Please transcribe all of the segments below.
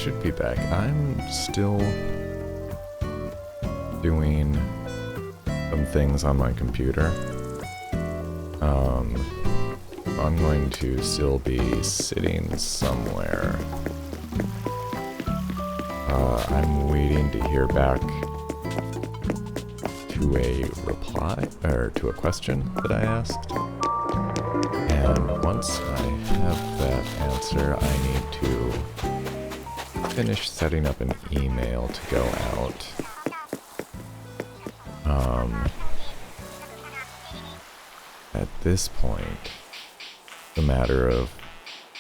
should be back. I'm still doing some things on my computer. I'm going to still be sitting somewhere. I'm waiting to hear back to a reply, or to a question that I asked. And once I have that answer, I need to finish setting up an email to go out. At this point, it's a matter of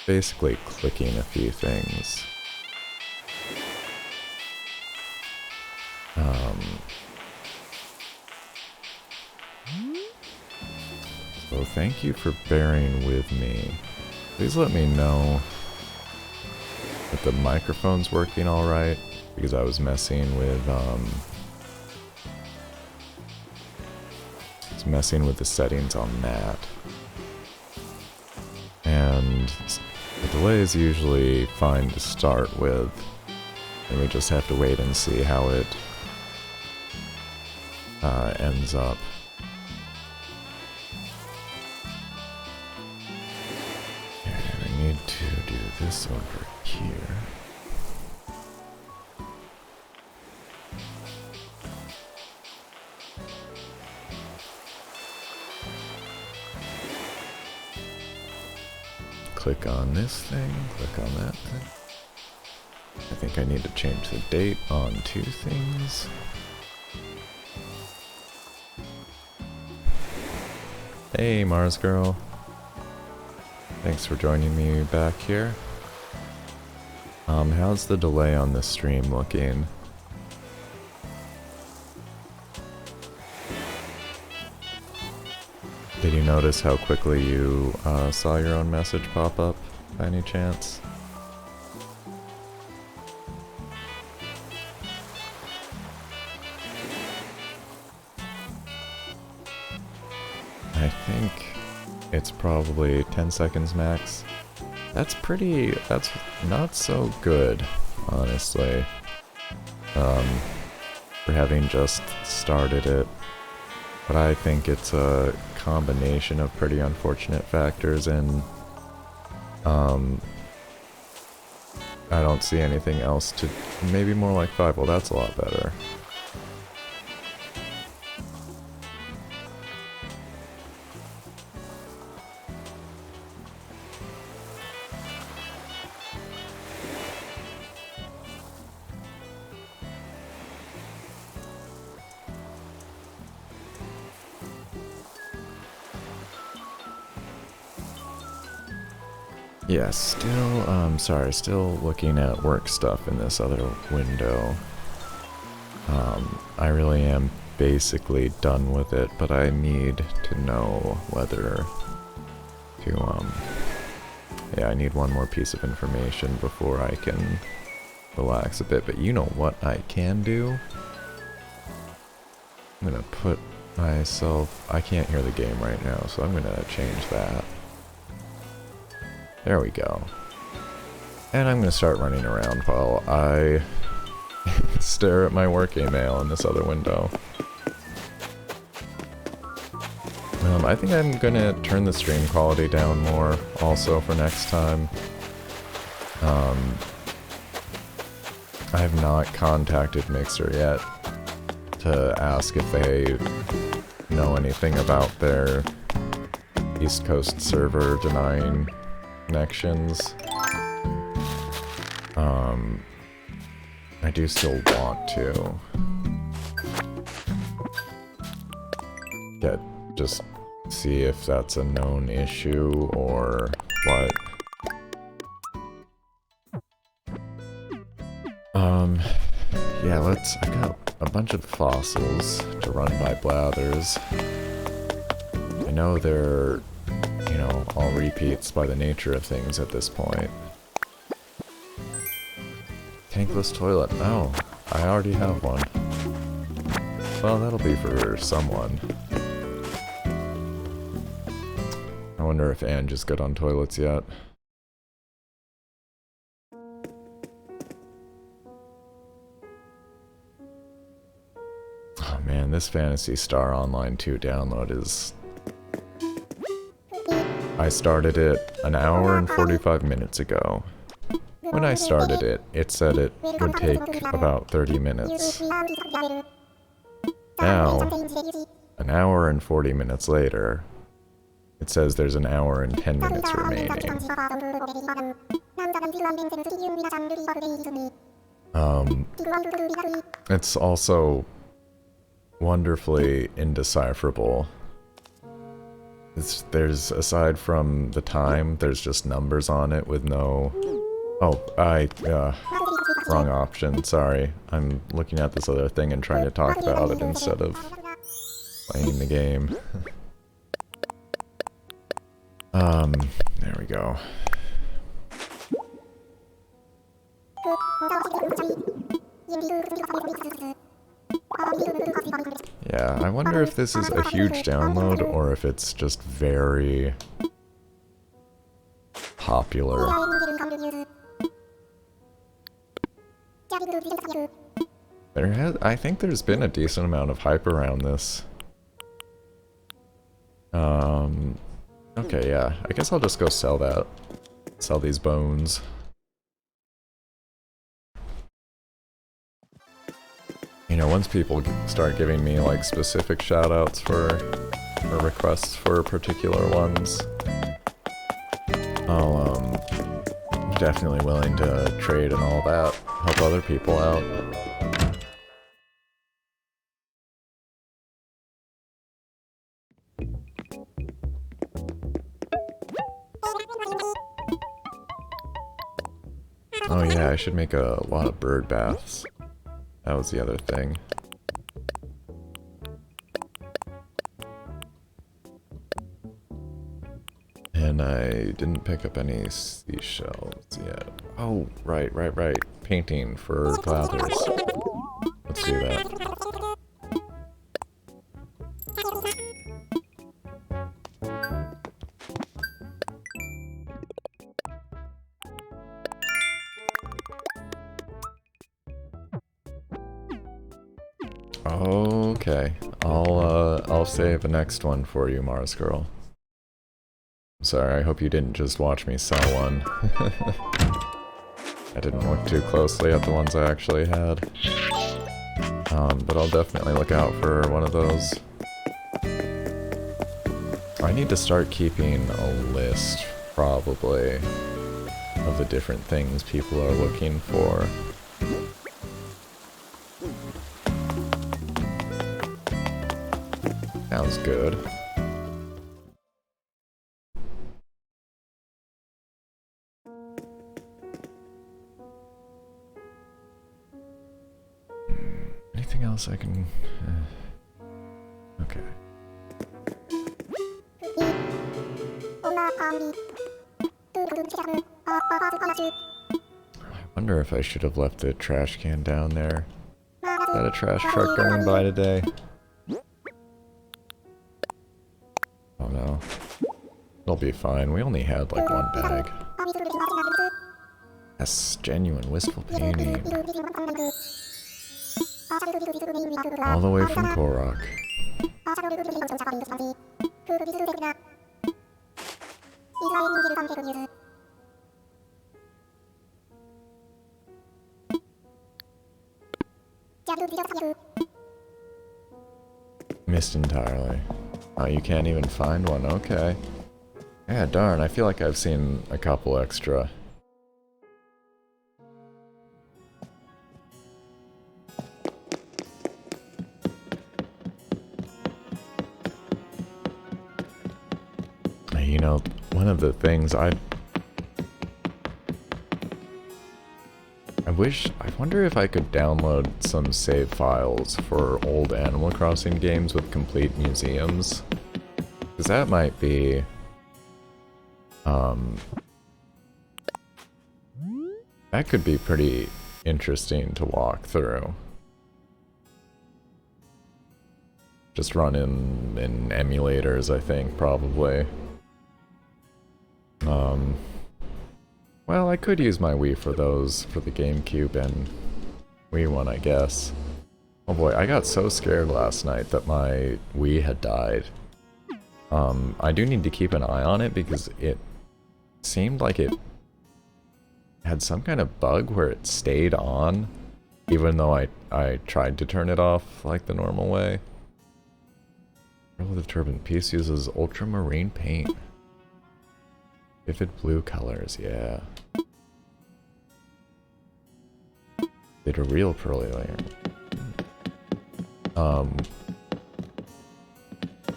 basically clicking a few things. So thank you for bearing with me. Please let me know if the microphone's working alright, because I was messing with the settings on that. And the delay is usually fine to start with, and we just have to wait and see how it ends up. And I need to do this over here. Click on this thing, click on that thing. I think I need to change the date on two things. Hey, Mars Girl. Thanks for joining me back here. How's the delay on this stream looking? Did you notice how quickly you saw your own message pop up, by any chance? I think it's probably 10 seconds max. That's not so good, honestly. For having just started it. But I think it's a combination of pretty unfortunate factors, and I don't see anything else to... Maybe more like 5. Well, that's a lot better. Yeah, still looking at work stuff in this other window. I really am basically done with it, but I need to know whether to, yeah, I need one more piece of information before I can relax a bit, but you know what I can do? I'm gonna put myself... I can't hear the game right now, so I'm gonna change that. There we go. And I'm going to start running around while I stare at my work email in this other window. I think I'm going to turn the stream quality down more also for next time. I have not contacted Mixer yet to ask if they know anything about their East Coast server denying connections. I do still want to just see if that's a known issue or what. Yeah, I got a bunch of fossils to run by Blathers. I know they're, you know, all repeats by the nature of things at this point. Tankless toilet. Oh, I already have one. Well, that'll be for someone. I wonder if Ange is good on toilets yet. Oh man, this Phantasy Star Online 2 download is... I started it an hour and 45 minutes ago. When I started it, it said it would take about 30 minutes. Now, an hour and 40 minutes later, it says there's an hour and 10 minutes remaining. It's also wonderfully indecipherable. There's, aside from the time, there's just numbers on it with no... Oh, wrong option, sorry. I'm looking at this other thing and trying to talk about it instead of playing the game. There we go. Yeah, I wonder if this is a huge download or if it's just very popular. I think there's been a decent amount of hype around this. Okay, yeah, I guess I'll just go sell that. Sell these bones. You know, once people start giving me, like, specific shoutouts or requests for particular ones, I'm definitely willing to trade and all that, help other people out. Oh yeah, I should make a lot of bird baths. That was the other thing. And I didn't pick up any seashells yet. Oh, right. Painting for Glathers. Let's do that. Okay, I'll save the next one for you, Mars Girl. Sorry, I hope you didn't just watch me sell one. I didn't look too closely at the ones I actually had. But I'll definitely look out for one of those. I need to start keeping a list, probably, of the different things people are looking for. Sounds good. Anything else I can... Okay. I wonder if I should have left the trash can down there. Is that a trash truck going by today? Oh no. It'll be fine. We only had like one bag. That's genuine wistful painting. All the way from Korok. Missed entirely. Oh, you can't even find one, okay. Yeah, darn, I feel like I've seen a couple extra. You know, one of the things I wonder if I could download some save files for old Animal Crossing games with complete museums. Because that might be... that could be pretty interesting to walk through. Just run in emulators, I think, probably. Well, I could use my Wii for those, for the GameCube and Wii one, I guess. Oh boy, I got so scared last night that my Wii had died. I do need to keep an eye on it because it seemed like it had some kind of bug where it stayed on, even though I tried to turn it off like the normal way. Relative Turbine piece uses ultramarine paint. Vivid blue colors, yeah. Did a real pearly layer.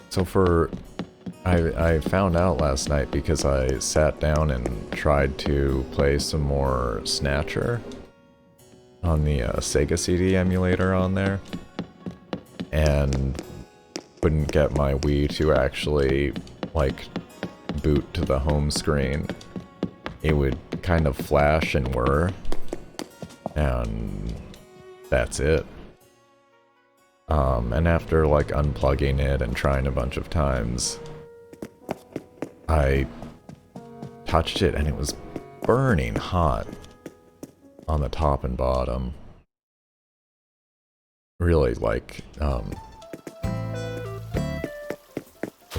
So I found out last night because I sat down and tried to play some more Snatcher on the Sega CD emulator on there, and couldn't get my Wii to actually, like, boot to the home screen. It would kind of flash and whir, and that's it. And after, like, unplugging it and trying a bunch of times, I touched it and it was burning hot on the top and bottom. Really, like, the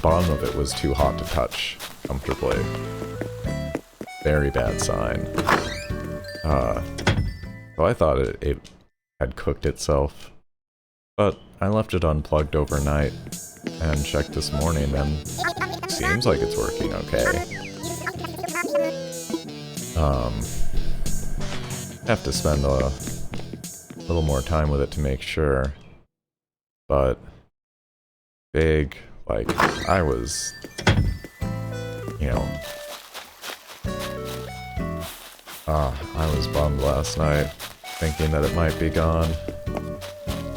bottom of it was too hot to touch comfortably. Very bad sign. So I thought it had cooked itself. But I left it unplugged overnight and checked this morning, and seems like it's working okay. Have to spend a little more time with it to make sure. But big, like, I was, you know, I was bummed last night, thinking that it might be gone.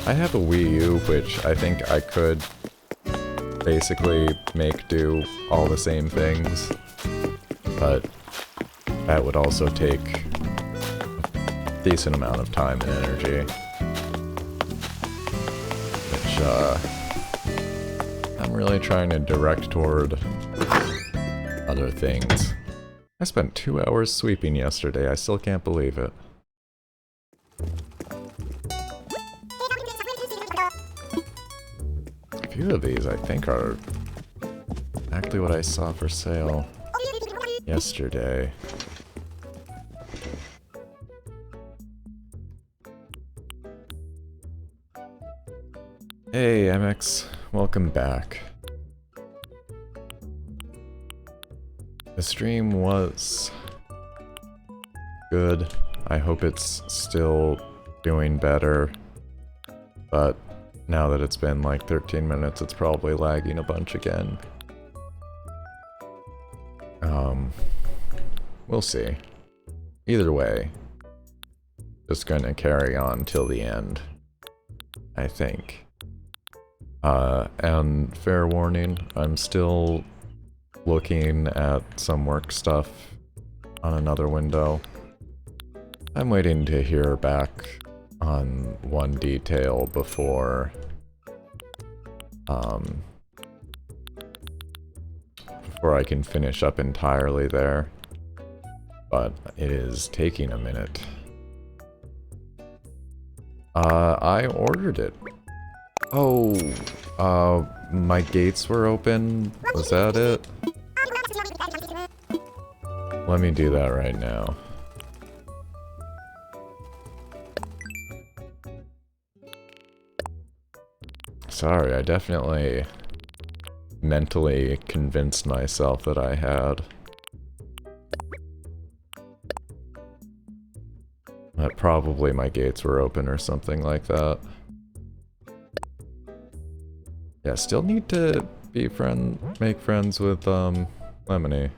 I have a Wii U, which I think I could basically make do all the same things, but that would also take a decent amount of time and energy, which I'm really trying to direct toward other things. I spent 2 hours sweeping yesterday, I still can't believe it. A few of these, I think, are exactly what I saw for sale yesterday. Hey, MX, welcome back. The stream was good. I hope it's still doing better, but now that it's been like 13 minutes, it's probably lagging a bunch again. We'll see. Either way, just gonna carry on till the end, I think. And fair warning, I'm still looking at some work stuff on another window. I'm waiting to hear back on one detail before I can finish up entirely there, but it is taking a minute. I ordered it. Oh, my gates were open. Was that it? Let me do that right now. Sorry, I definitely mentally convinced myself that I had. That probably my gates were open or something like that. Yeah, still need to make friends with, Lemony.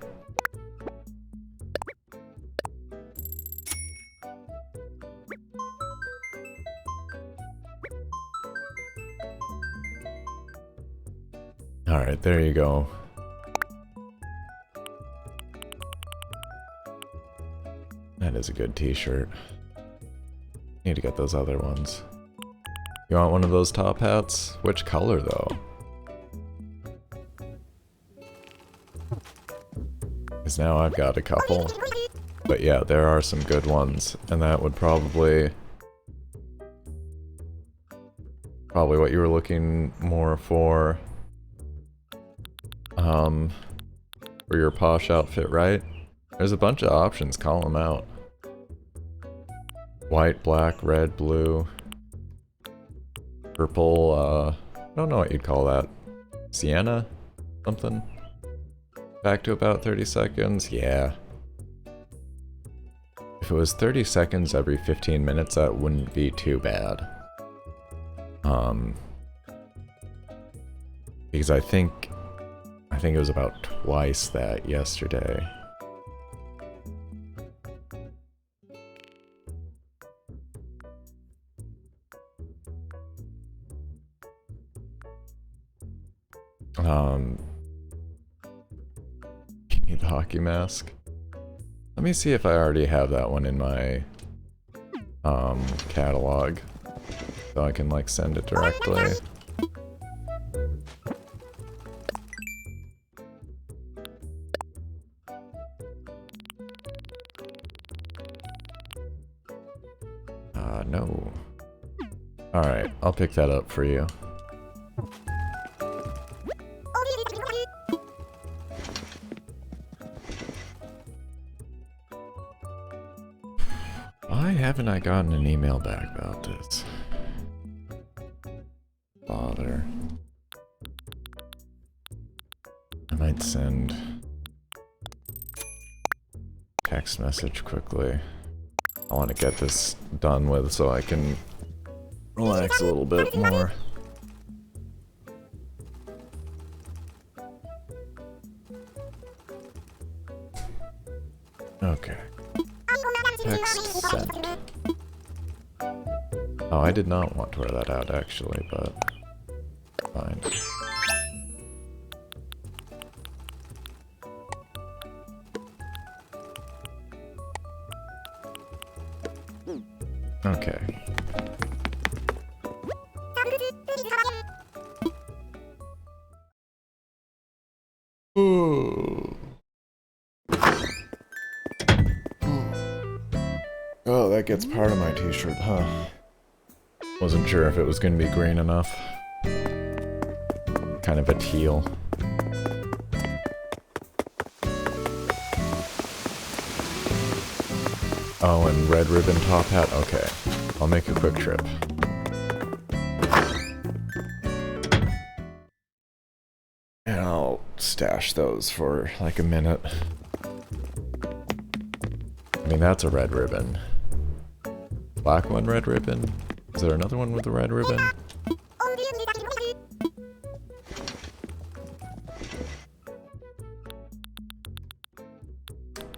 Alright, there you go. That is a good t-shirt. Need to get those other ones. You want one of those top hats? Which color, though? Because now I've got a couple. But yeah, there are some good ones, and that would probably Probably what you were looking more for. For your posh outfit, right? There's a bunch of options, call them out. White, black, red, blue, purple, I don't know what you'd call that. Sienna? Something? Back to about 30 seconds? Yeah. If it was 30 seconds every 15 minutes, that wouldn't be too bad. Because I think it was about twice that yesterday. You need the hockey mask. Let me see if I already have that one in my catalog, so I can like send it directly. No. Alright, I'll pick that up for you. Why haven't I gotten an email back about this? Bother. I might send text message quickly. I want to get this done with so I can relax a little bit more. Okay. Text sent. Oh, I did not want to wear that out actually, but fine. Okay. Oh, that gets part of my t-shirt, huh? Wasn't sure if it was going to be green enough. Kind of a teal. Oh, and red ribbon top hat? Okay. I'll make a quick trip. And I'll stash those for like a minute. I mean, that's a red ribbon. Black one, red ribbon? Is there another one with a red ribbon?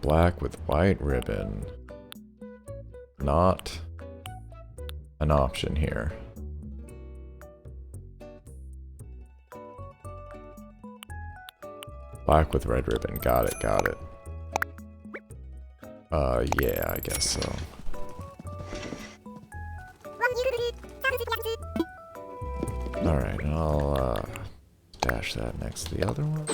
Black with white ribbon. Not an option here. Black with red ribbon. Got it, got it. Yeah, I guess so. Alright, and I'll, stash that next to the other one.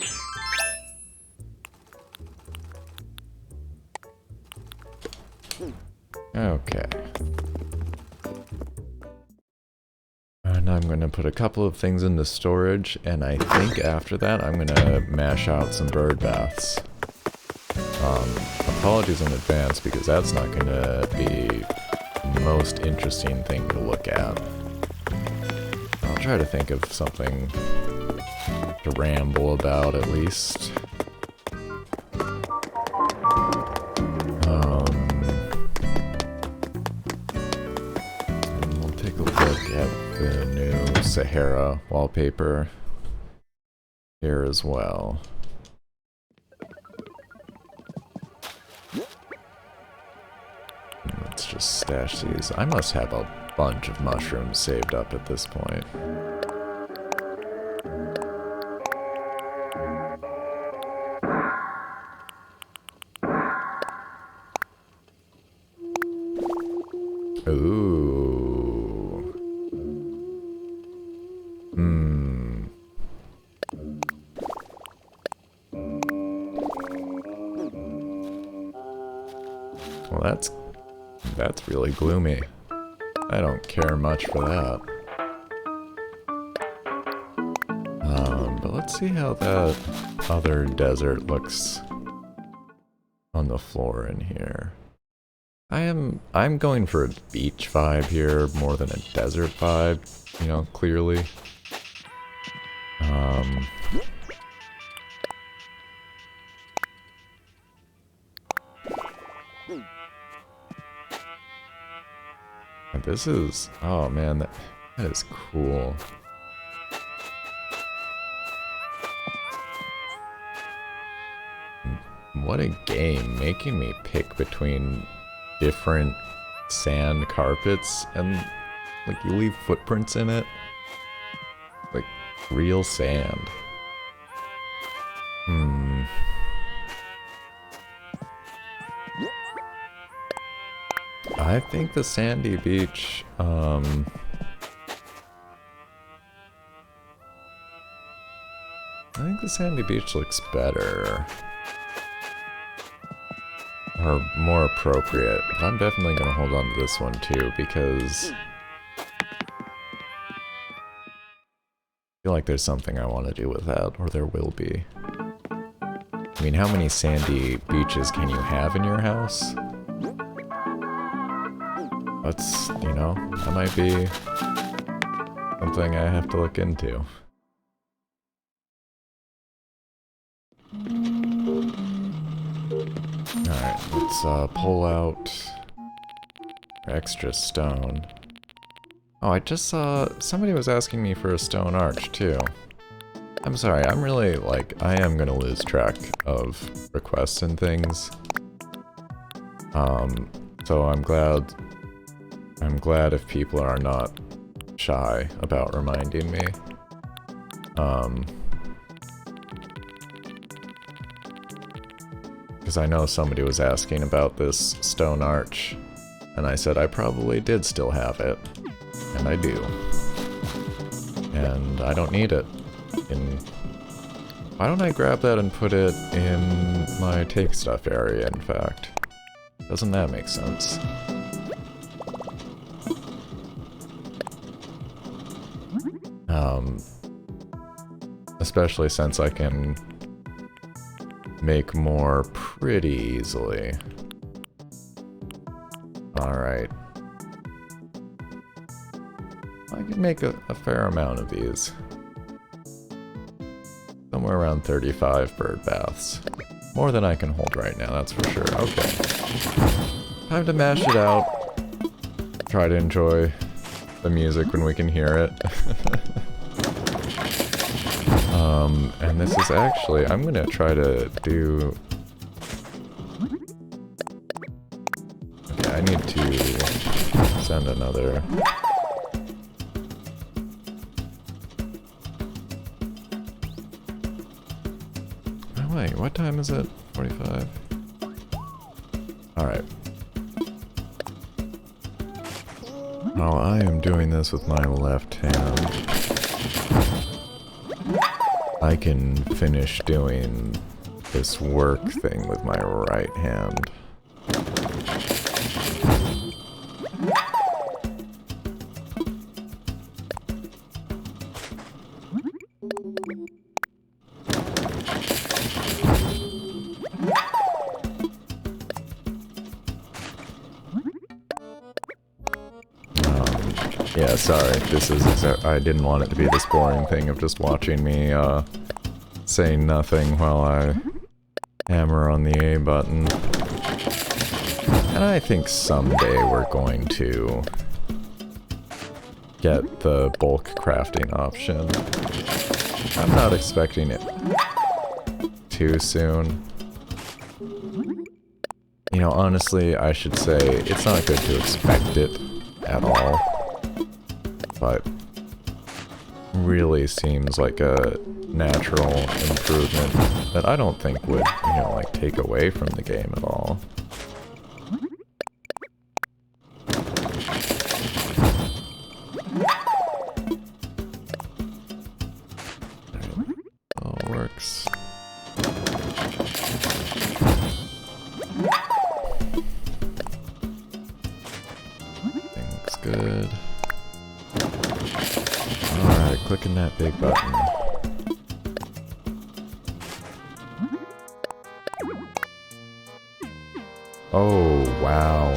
Okay. And I'm going to put a couple of things into storage, and I think after that I'm going to mash out some bird baths. Apologies in advance, because that's not going to be the most interesting thing to look at. I'll try to think of something to ramble about at least. And we'll take a look at the new Sahara wallpaper here as well. Let's just stash these. I must have a bunch of mushrooms saved up at this point. Ooh. Well, that's really gloomy. I don't care much for that. let's see how that other desert looks on the floor in here. I'm going for a beach vibe here more than a desert vibe, you know, clearly. This is, oh man, that is cool. What a game, making me pick between different sand carpets and like you leave footprints in it. Like real sand. I think the sandy beach, I think the sandy beach looks better. Or more appropriate. But I'm definitely going to hold on to this one too, because I feel like there's something I want to do with that, or there will be. I mean, how many sandy beaches can you have in your house? That's, you know, that might be something I have to look into. Alright, let's pull out extra stone. Oh, I just saw somebody was asking me for a stone arch too. I'm sorry, I'm really like, I am gonna lose track of requests and things. So I'm glad if people are not shy about reminding me. Because I know somebody was asking about this stone arch, and I said I probably did still have it, and I do. And I don't need it. Why don't I grab that and put it in my take stuff area, in fact? Doesn't that make sense? Especially since I can make more pretty easily. Alright. I can make a fair amount of these. Somewhere around 35 bird baths. More than I can hold right now, that's for sure. Okay. Time to mash it out. Try to enjoy the music when we can hear it. And this is actually, I'm gonna try to do... Okay, I need to send another... Oh wait, what time is it? 45? Alright. Oh, I am doing this with my left hand. I can finish doing this work thing with my right hand. Yeah, sorry, this is I didn't want it to be this boring thing of just watching me, saying nothing while I hammer on the A button. And I think someday we're going to get the bulk crafting option. I'm not expecting it too soon. You know, honestly, I should say it's not good to expect it at all. But really seems like a natural improvement that I don't think would, you know, like take away from the game at all. All works. Looks good. Alright, clicking that big button. Oh, wow.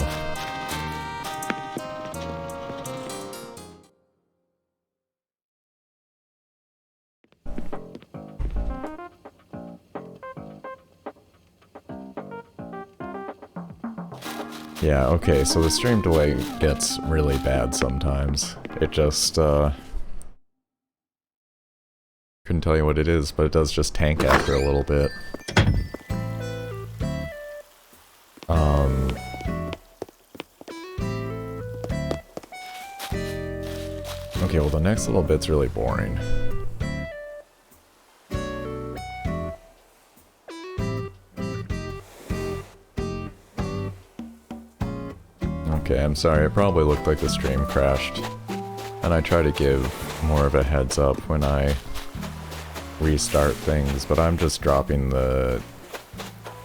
Yeah, okay, so the stream delay gets really bad sometimes. It just, couldn't tell you what it is, but it does just tank after a little bit. Okay, well the next little bit's really boring. Okay, I'm sorry, it probably looked like the stream crashed. And I try to give more of a heads up when I restart things, but I'm just dropping the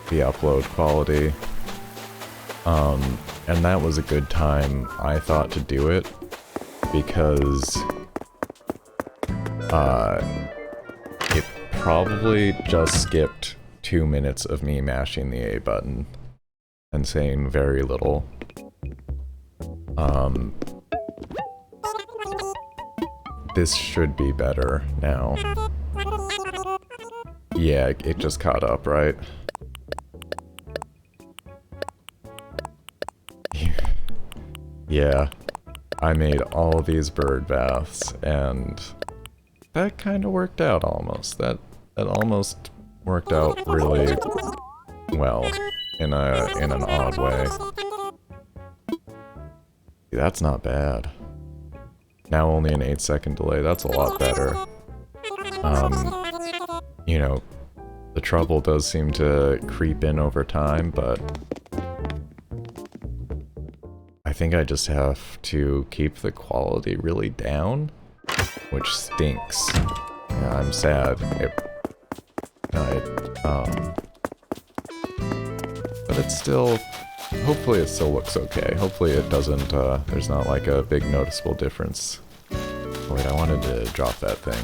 upload quality. And that was a good time, I thought, to do it, because it probably just skipped 2 minutes of me mashing the A button and saying very little. This should be better now. Yeah, it just caught up, right? Yeah, I made all these bird baths, and that kind of worked out almost. That almost worked out really well in an odd way. That's not bad. Now only an 8-second delay. That's a lot better. You know, the trouble does seem to creep in over time, but I think I just have to keep the quality really down, which stinks. Yeah, I'm sad. But it's still, hopefully it still looks okay. Hopefully it doesn't, there's not like a big noticeable difference. Oh, wait, I wanted to drop that thing.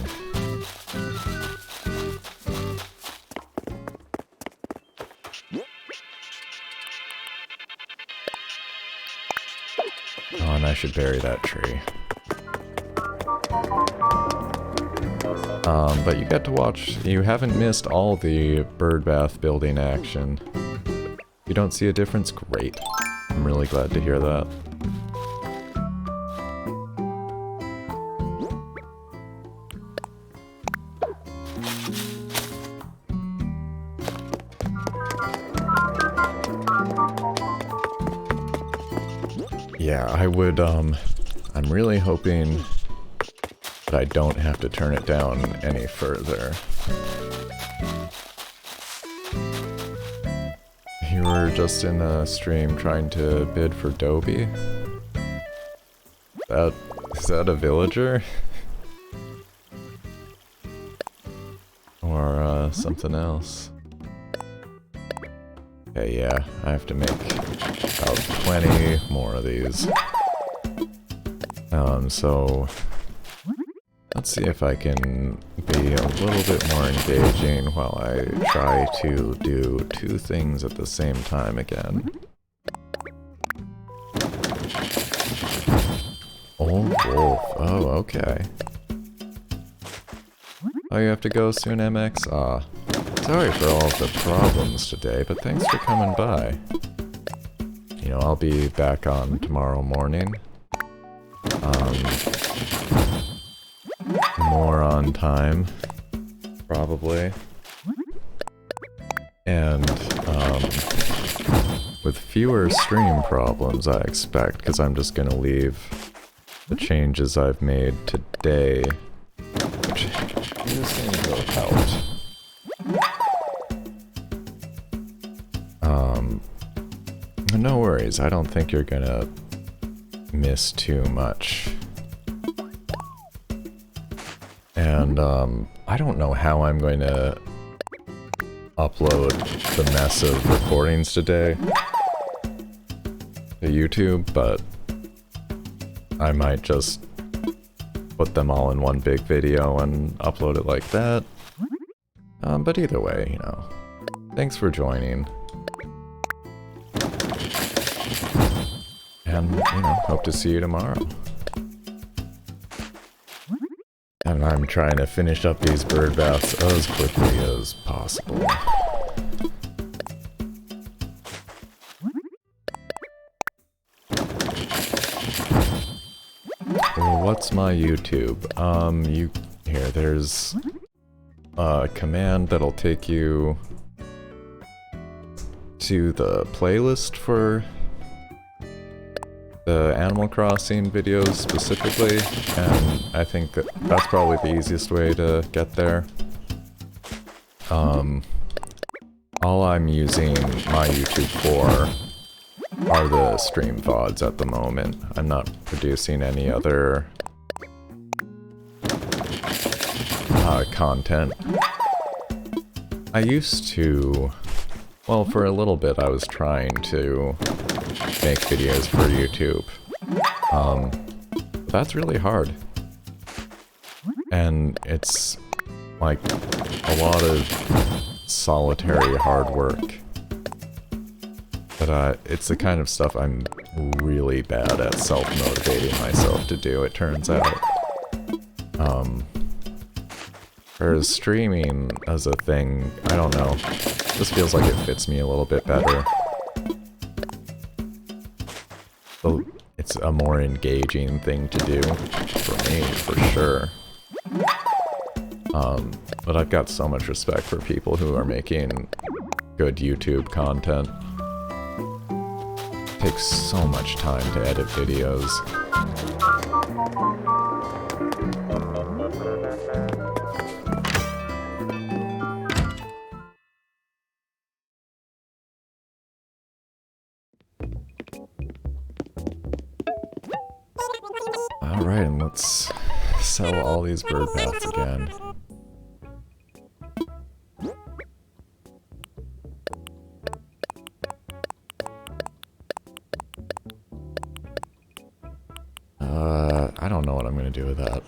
Oh, and I should bury that tree. But you get to watch, you haven't missed all the bird bath building action. You don't see a difference? Great. I'm really glad to hear that. Yeah, I would, I'm really hoping that I don't have to turn it down any further. You were just in a stream trying to bid for Dobie? Is that a villager? Or, something else? Okay, yeah, I have to make about 20 more of these. So let's see if I can be a little bit more engaging while I try to do 2 things at the same time again. Old wolf. Oh, okay. Oh, you have to go soon, MX? Ah. Sorry for all of the problems today, but thanks for coming by. You know, I'll be back on tomorrow morning. More on time, probably. And, with fewer stream problems, I expect, because I'm just gonna leave the changes I've made today, which just seem to have helped. No worries, I don't think you're gonna miss too much. And, I don't know how I'm going to upload the mess of recordings today to YouTube, but I might just put them all in one big video and upload it like that. But either way, you know, thanks for joining. And, you know, hope to see you tomorrow. And I'm trying to finish up these bird baths as quickly as possible. Well, what's my YouTube? Here, there's a command that'll take you to the playlist for the Animal Crossing videos specifically, and I think that that's probably the easiest way to get there. All I'm using my YouTube for are the stream VODs at the moment. I'm not producing any other content. I used to, well, for a little bit I was trying to make videos for YouTube. That's really hard. And it's like a lot of solitary hard work. But it's the kind of stuff I'm really bad at self-motivating myself to do, it turns out. Whereas streaming as a thing, I don't know, this feels like it fits me a little bit better. It's a more engaging thing to do, for me, for sure. But I've got so much respect for people who are making good YouTube content. It takes so much time to edit videos. Alright, and let's sell all these bird baths again. I don't know what I'm gonna do with that.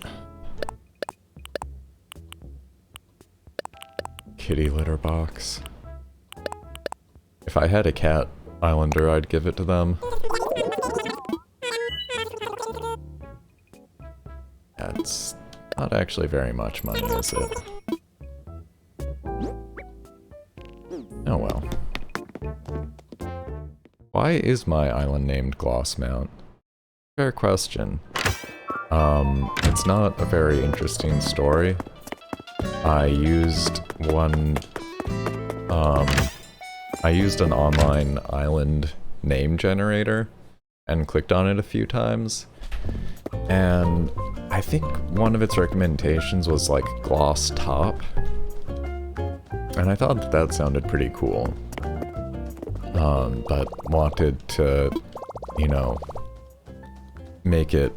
Kitty litter box. If I had a cat islander, I'd give it to them. That's not actually very much money, is it? Oh well. Why is my island named Glossmount? Fair question. It's not a very interesting story. I used an online island name generator and clicked on it a few times, and I think one of its recommendations was like Gloss Top, and I thought that that sounded pretty cool, but wanted to, you know, make it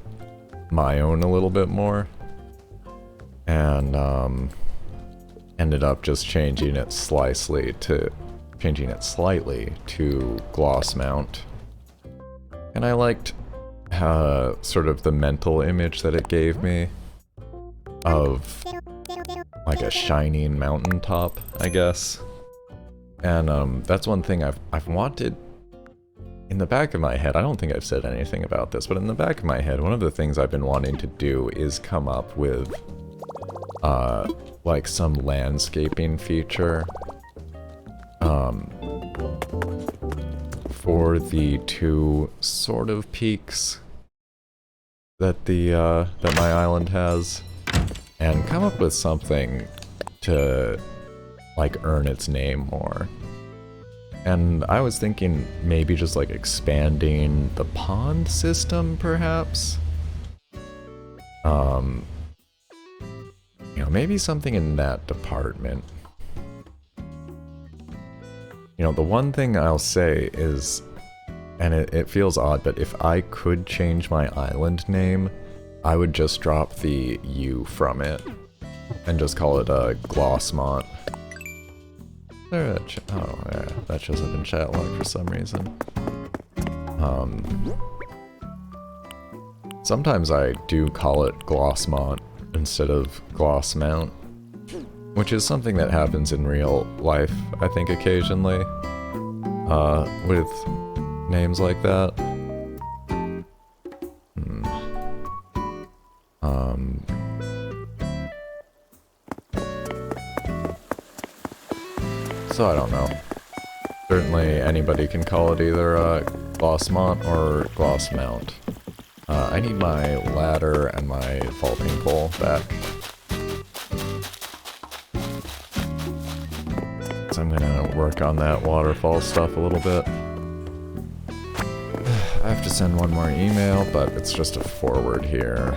my own a little bit more, and ended up just changing it slightly to Glossmount. And I liked sort of the mental image that it gave me of like a shining mountaintop, I guess. And that's one thing I've wanted in the back of my head. I don't think I've said anything about this, but in the back of my head, one of the things I've been wanting to do is come up with like some landscaping feature for the two sort of peaks that that my island has, and come up with something to like earn its name more. And I was thinking maybe just like expanding the pond system, perhaps. You know, maybe something in that department. You know, the one thing I'll say is, and it feels odd, but if I could change my island name, I would just drop the U from it and just call it Glossmont. Oh yeah, that shows up in chat log for some reason. Sometimes I do call it Glossmont instead of Glossmount, which is something that happens in real life, I think, occasionally, with names like that. So I don't know. Certainly anybody can call it either Glossmont or Glossmount. I need my ladder and my vaulting pole back. So I'm gonna work on that waterfall stuff a little bit. I have to send one more email, but it's just a forward here.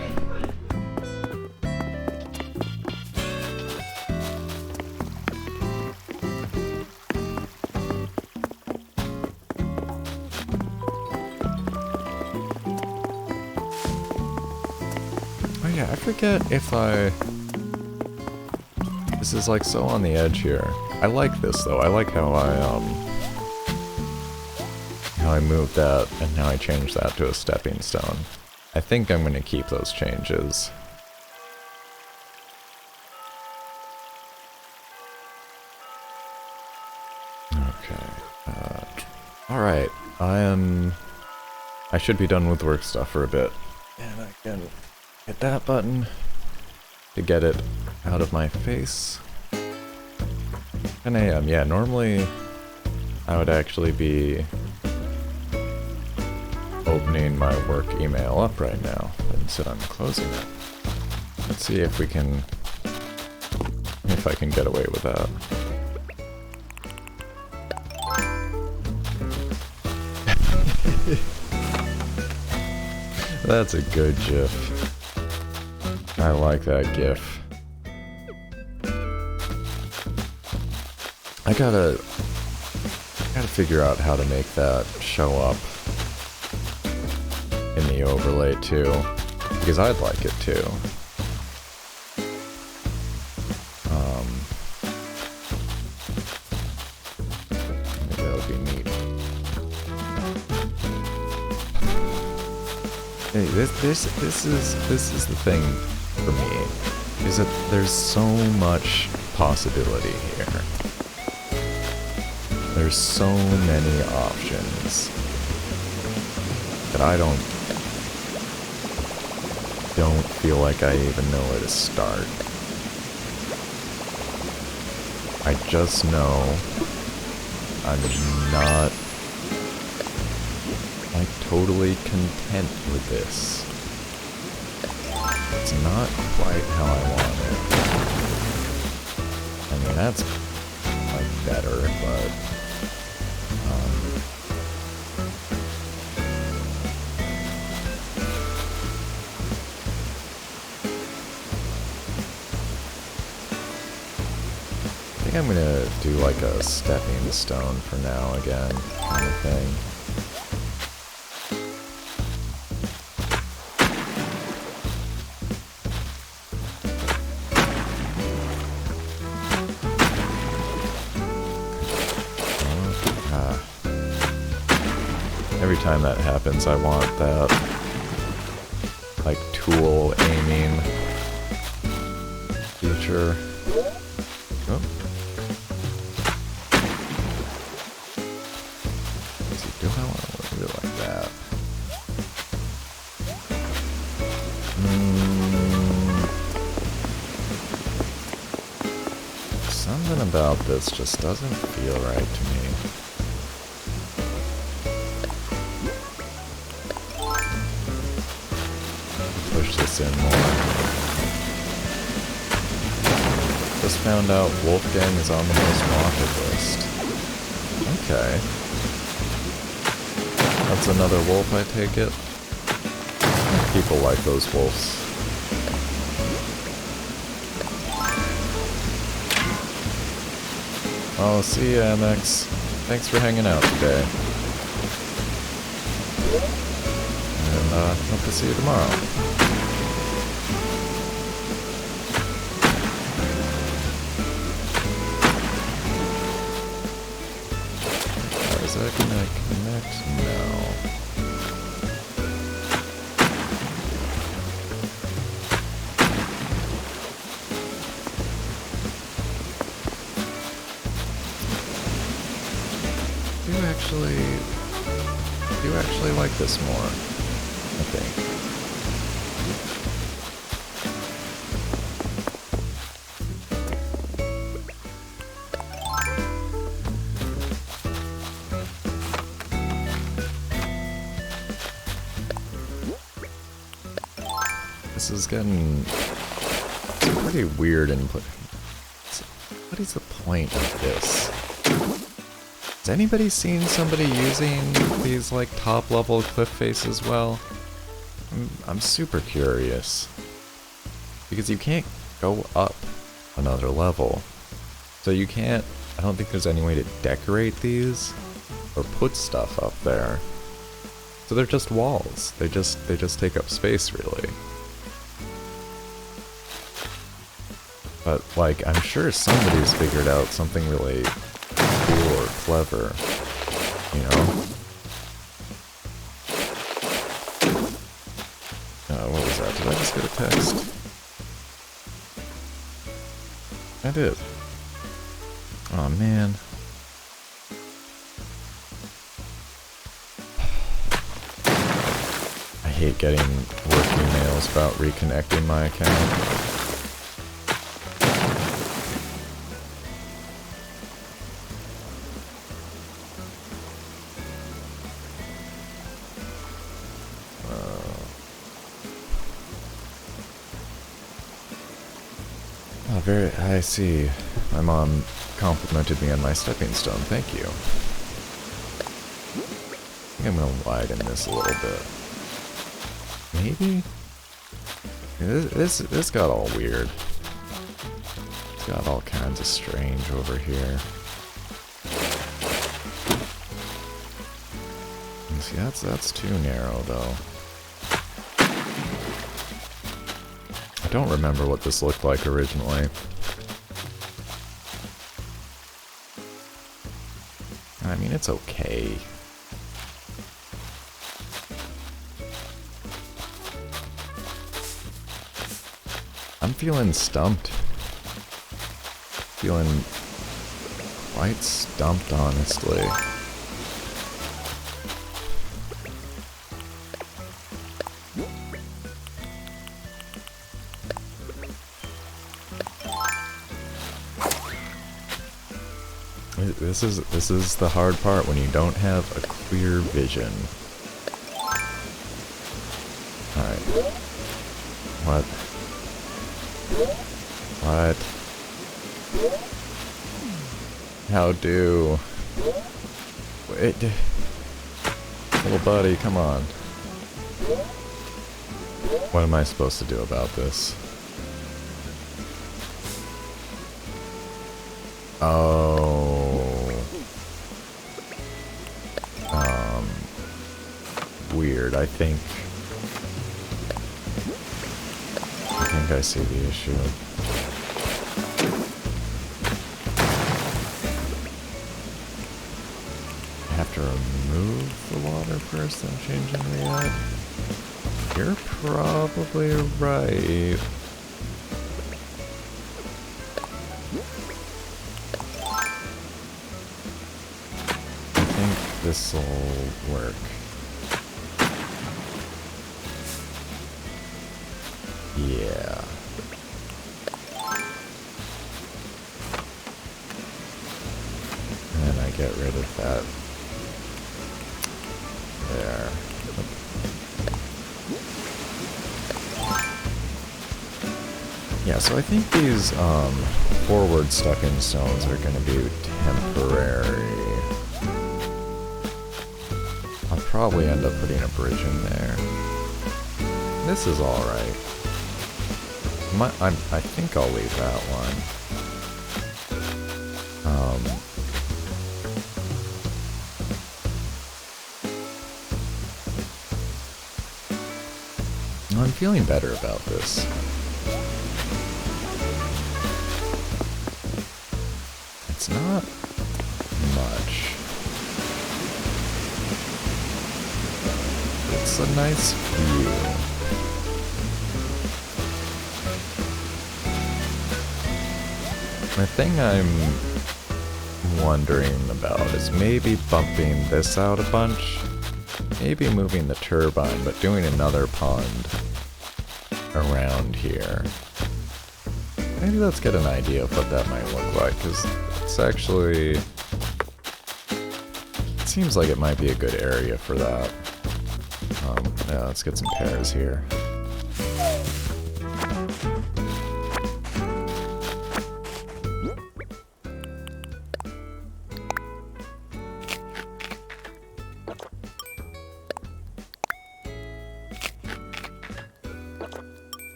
Oh yeah, I forget if this is like so on the edge here. I like this though. I like how I moved that and now I changed that to a stepping stone. I think I'm gonna keep those changes. Okay. Alright. I should be done with work stuff for a bit. And I can hit that button to get it out of my face. 10 a.m. Yeah, normally I would actually be opening my work email up right now. But instead I'm closing it. Let's see if I can get away with that. That's a good GIF. I like that GIF. I gotta figure out how to make that show up in the overlay too, because I'd like it too. Maybe that would be neat. Hey, this is the thing for me, is that there's so much possibility here. There's so many options that I don't feel like I even know where to start. I just know I'm not like totally content with this. It's not quite how I want it. I mean, that's like better, but I think I'm gonna do like a stepping stone for now again, kind of thing. Every time that happens, I want that like tool aiming feature. Oh. Is he doing? I want to do it like that. Something about this just doesn't feel right to me. Push this in more. Just found out Wolfgang is on the most wanted list. Okay. That's another wolf, I take it. People like those wolves. Oh, see ya, MX. Thanks for hanging out today. And hope to see you tomorrow. Is that gonna connect? No. Do actually like this more, I think. This is getting pretty weird input. What is the point of this? Has anybody seen somebody using these like top level cliff faces well? I'm super curious. Because you can't go up another level. So you can't, I don't think there's any way to decorate these or put stuff up there. So they're just walls. They just take up space really. But like, I'm sure somebody's figured out something really cool or clever, you know? What was that? Did I just get a text? I did. Oh man. I hate getting work emails about reconnecting my account. I see. My mom complimented me on my stepping stone. Thank you. I think I'm gonna widen this a little bit. Maybe? This got all weird. It's got all kinds of strange over here. See, that's too narrow though. I don't remember what this looked like originally. I mean, it's okay. I'm feeling stumped. Feeling quite stumped, honestly. This is the hard part when you don't have a clear vision. Alright. What? What? How do? Wait. Little buddy, come on. What am I supposed to do about this? Oh. Weird. I think I see the issue. I have to remove the water first, then change in the ad. You're probably right. I think this'll work. Yeah. And then I get rid of that. There. Yeah, so I think these forward stuck-in stones are going to be temporary. I'll probably end up putting a bridge in there. This is alright. I think I'll leave that one. I'm feeling better about this. It's not much. It's a nice view. The thing I'm wondering about is maybe bumping this out a bunch, maybe moving the turbine, but doing another pond around here. Maybe let's get an idea of what that might look like, because it's actually... it seems like it might be a good area for that. Yeah, let's get some pears here.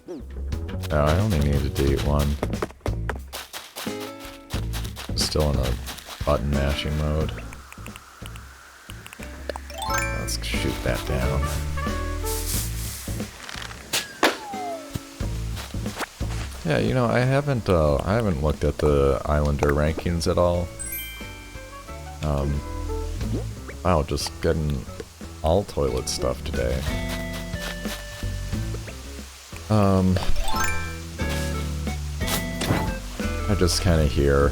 Oh, I only needed to eat one. Still in a button mashing mode. Let's shoot that down. Yeah, you know, I haven't looked at the Islander rankings at all. Wow, just getting all toilet stuff today. I just kind of hear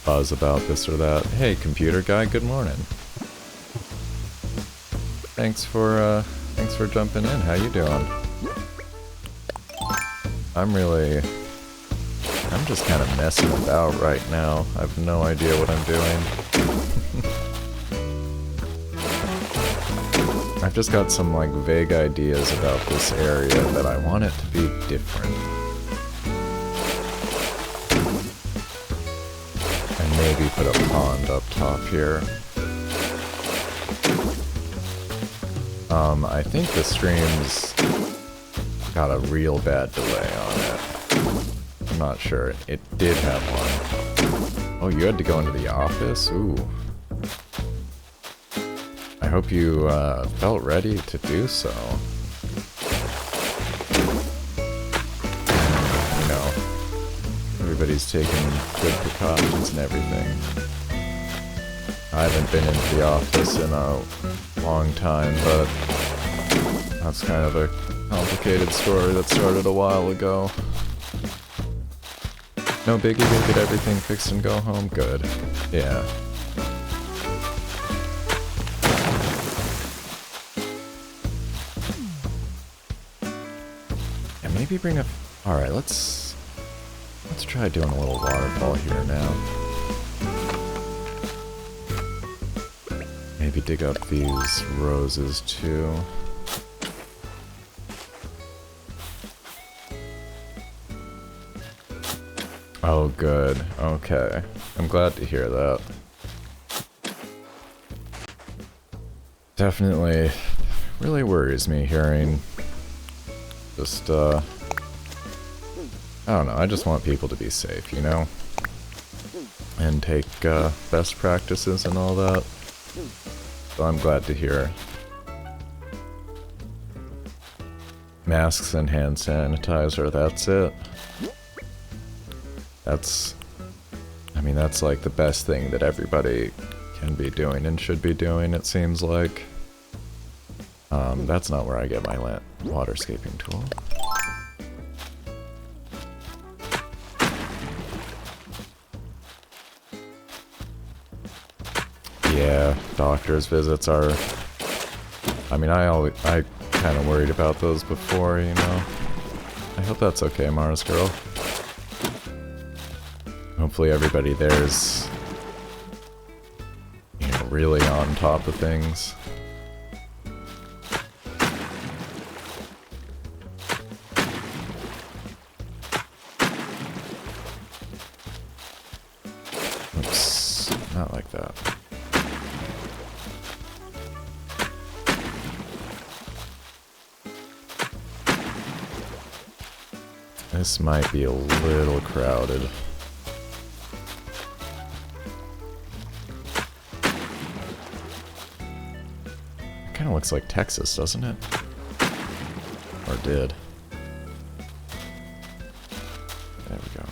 buzz about this or that. Hey, computer guy, good morning. Thanks for jumping in. How you doing? I'm just kind of messing about right now. I have no idea what I'm doing. I've just got some like vague ideas about this area that I want it to be different. And maybe put a pond up top here. I think the stream's got a real bad delay on it. I'm not sure. It did have one. Oh, you had to go into the office? Ooh. I hope you felt ready to do so. And, you know, everybody's taking good precautions and everything. I haven't been into the office in a long time, but that's kind of a complicated story that started a while ago. No biggie, go get everything fixed and go home? Good. Yeah. Yeah, maybe bring a... Alright, let's try doing a little waterfall here now. Maybe dig up these roses too. Oh, good. Okay. I'm glad to hear that. Definitely really worries me hearing just, I don't know, I just want people to be safe, you know? And take, best practices and all that. So I'm glad to hear. Masks and hand sanitizer, that's it. I mean, that's like the best thing that everybody can be doing and should be doing, it seems like. That's not where I get my waterscaping tool. Yeah, doctor's visits are... I mean, I kind of worried about those before, you know. I hope that's okay, Mars girl. Hopefully everybody there's, you know, really on top of things. Oops, not like that. This might be a little crowded. Kind of looks like Texas, doesn't it? Or did. There we go.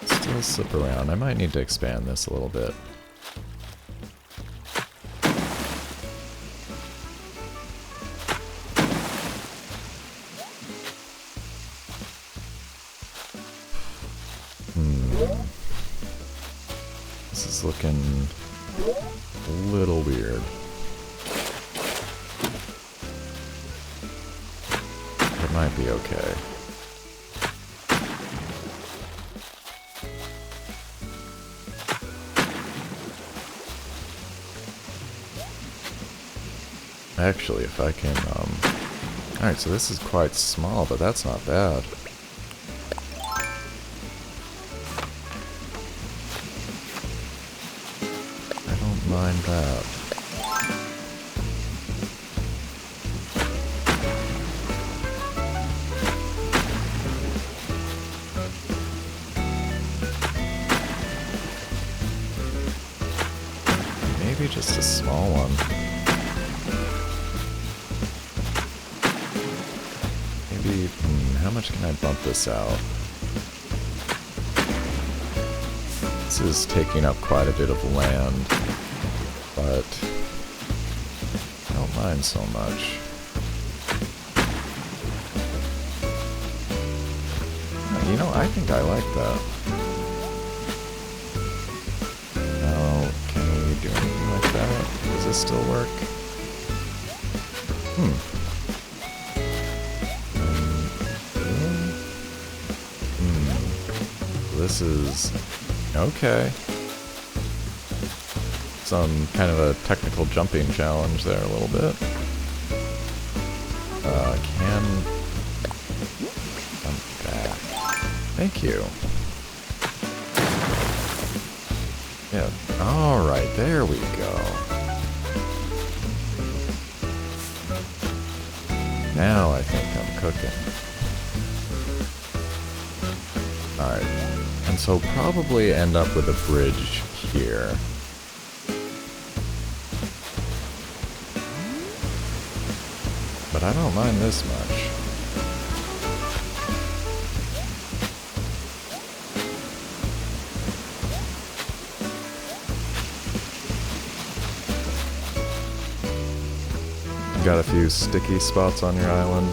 Still slip around. I might need to expand this a little bit. This is looking a little weird. It might be okay. Actually, if I can, alright, so this is quite small, but that's not bad. I don't mind that. just a small one. Maybe, how much can I bump this out? This is taking up quite a bit of land, but I don't mind so much. You know, I think I like that. Now, can we do anything like that? Does this still work? This is... okay. Some kind of a technical jumping challenge there a little bit. Can... jump back. Thank you. Yeah, alright, there we go. Now I think I'm cooking. Alright, and so probably end up with a bridge here. But I don't mind this much. Got a few sticky spots on your island?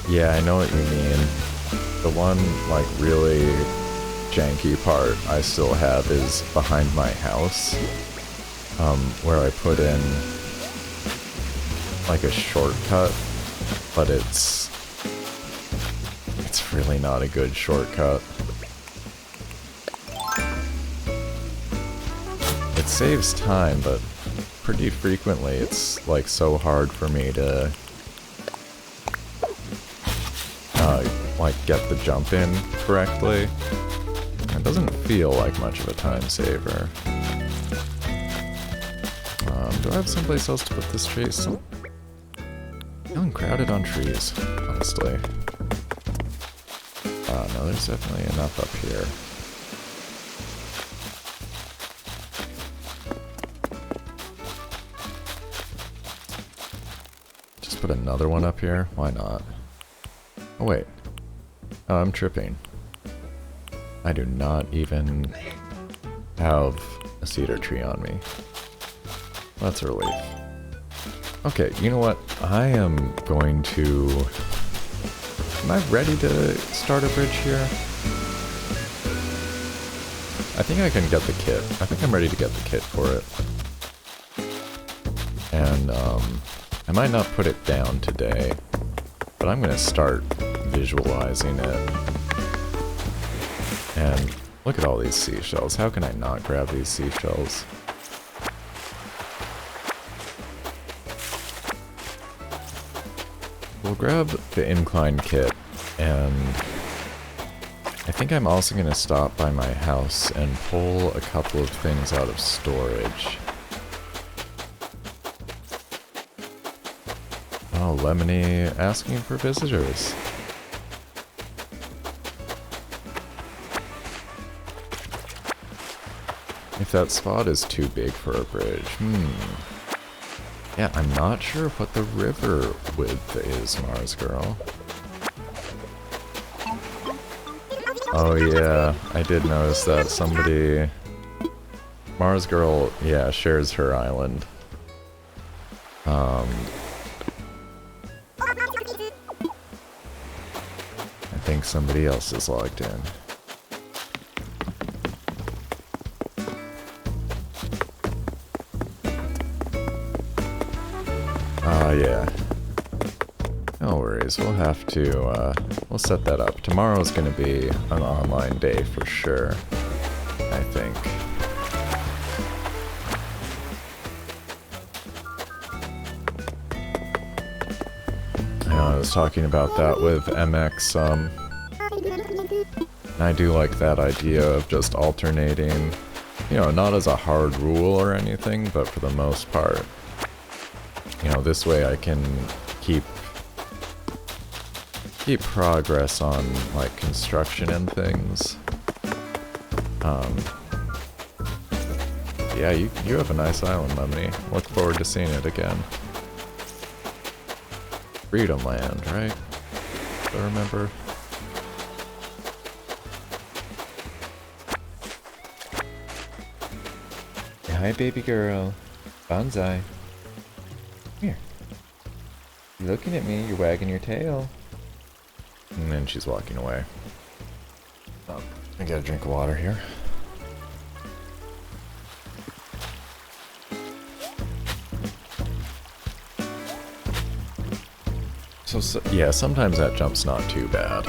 Yeah, I know what you mean. The one, like, really janky part I still have is behind my house, where I put in, like, a shortcut, but it's really not a good shortcut. It saves time, but pretty frequently it's like so hard for me to like get the jump in correctly. It doesn't feel like much of a time saver. Do I have someplace else to put this tree? Feeling crowded on trees, honestly. No, there's definitely enough up here. Put another one up here? Why not? Oh wait. Oh, I'm tripping. I do not even have a cedar tree on me. That's a relief. Okay, you know what? I am going to... Am I ready to start a bridge here? I think I can get the kit. I think I'm ready to get the kit for it. And, I might not put it down today, but I'm going to start visualizing it. And look at all these seashells. How can I not grab these seashells? We'll grab the incline kit, and I think I'm also going to stop by my house and pull a couple of things out of storage. Oh, Lemony asking for visitors. If that spot is too big for a bridge, yeah, I'm not sure what the river width is, Mars Girl. Oh yeah, I did notice that somebody... Mars Girl, yeah, shares her island. I think somebody else is logged in. Yeah. No worries, we'll have to, we'll set that up. Tomorrow's gonna be an online day for sure, I think. I know I was talking about that with MX, and I do like that idea of just alternating, you know, not as a hard rule or anything, but for the most part. You know, this way I can keep progress on, like, construction and things. Yeah, you have a nice island, Lemony. Look forward to seeing it again. Freedom Land, right? I remember. Hey, hi, baby girl. Bonsai. Here. You looking at me? You're wagging your tail. And then she's walking away. Oh, I got a drink of water here. So yeah, sometimes that jump's not too bad.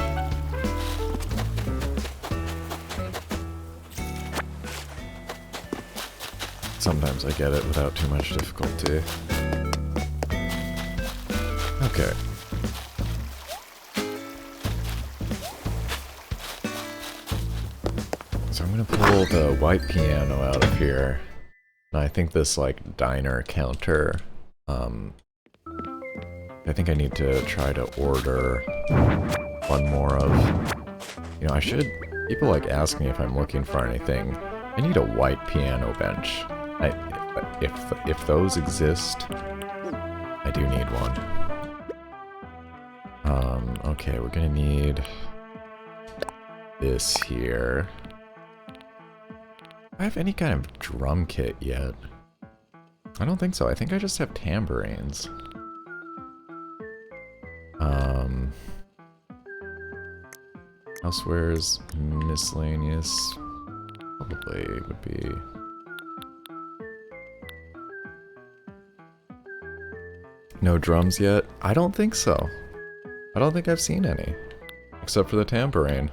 Sometimes I get it without too much difficulty. Okay. So I'm gonna pull the white piano out of here. And I think this, like, diner counter, I think I need to try to order one more of... You know, I should... People, like, ask me if I'm looking for anything. I need a white piano bench. If those exist, I do need one. Okay, we're gonna need this here. Do I have any kind of drum kit yet? I don't think so. I think I just have tambourines. Elsewhere's miscellaneous. Probably would be... No drums yet? I don't think so. I don't think I've seen any. Except for the tambourine.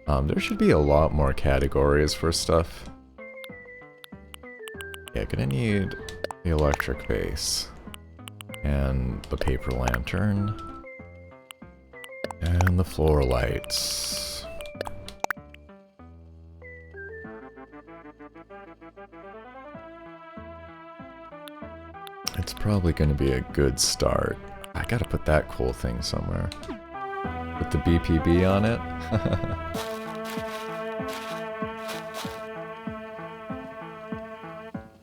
There should be a lot more categories for stuff. Yeah, gonna need the electric bass. And the paper lantern. And the floor lights. It's probably gonna be a good start. I gotta put that cool thing somewhere. Put the BPB on it.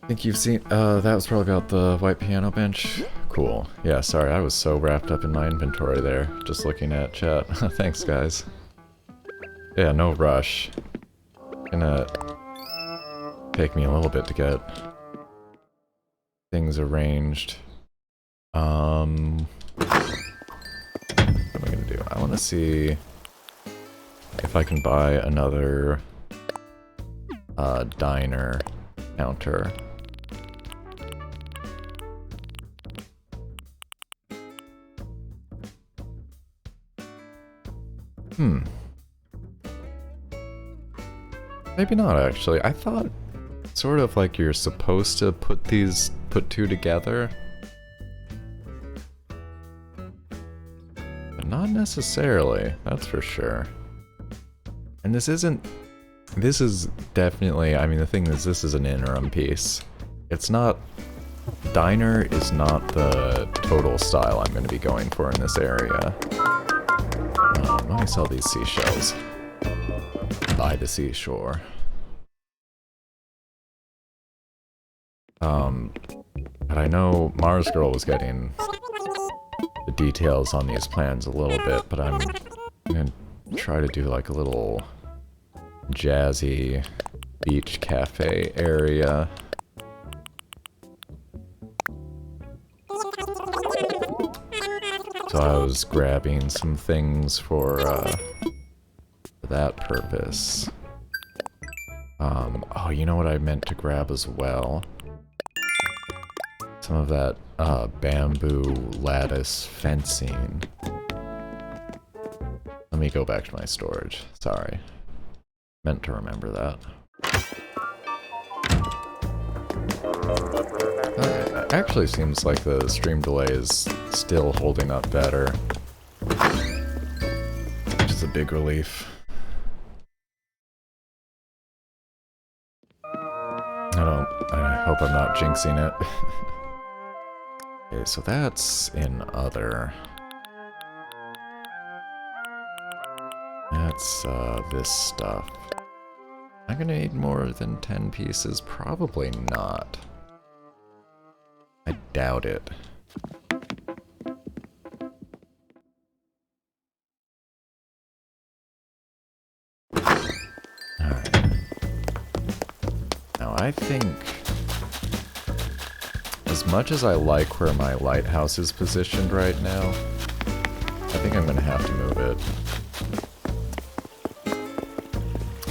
I think you've seen... that was probably about the white piano bench. Cool. Yeah, sorry, I was so wrapped up in my inventory there, just looking at chat. Thanks, guys. Yeah, no rush. Gonna take me a little bit to get things arranged. What am I gonna do? I wanna see if I can buy another diner counter. Maybe not, actually. I thought sort of like you're supposed to put two together. But not necessarily, that's for sure. And this is definitely, I mean, the thing is, this is an interim piece. It's not... Diner is not the total style I'm going to be going for in this area. Let me sell these seashells. By the seashore. But I know Mars Girl was getting the details on these plans a little bit, but I'm gonna try to do like a little jazzy beach cafe area. So I was grabbing some things for that purpose. Oh, you know what I meant to grab as well? Some of that bamboo lattice fencing. Let me go back to my storage. Sorry. Meant to remember that. It actually seems like the stream delay is still holding up better. Which is a big relief. I hope I'm not jinxing it. Okay, so that's in other. That's this stuff. I'm gonna need more than 10 pieces. Probably not. I doubt it. Alright. Now I think, as much as I like where my lighthouse is positioned right now, I think I'm gonna have to move it.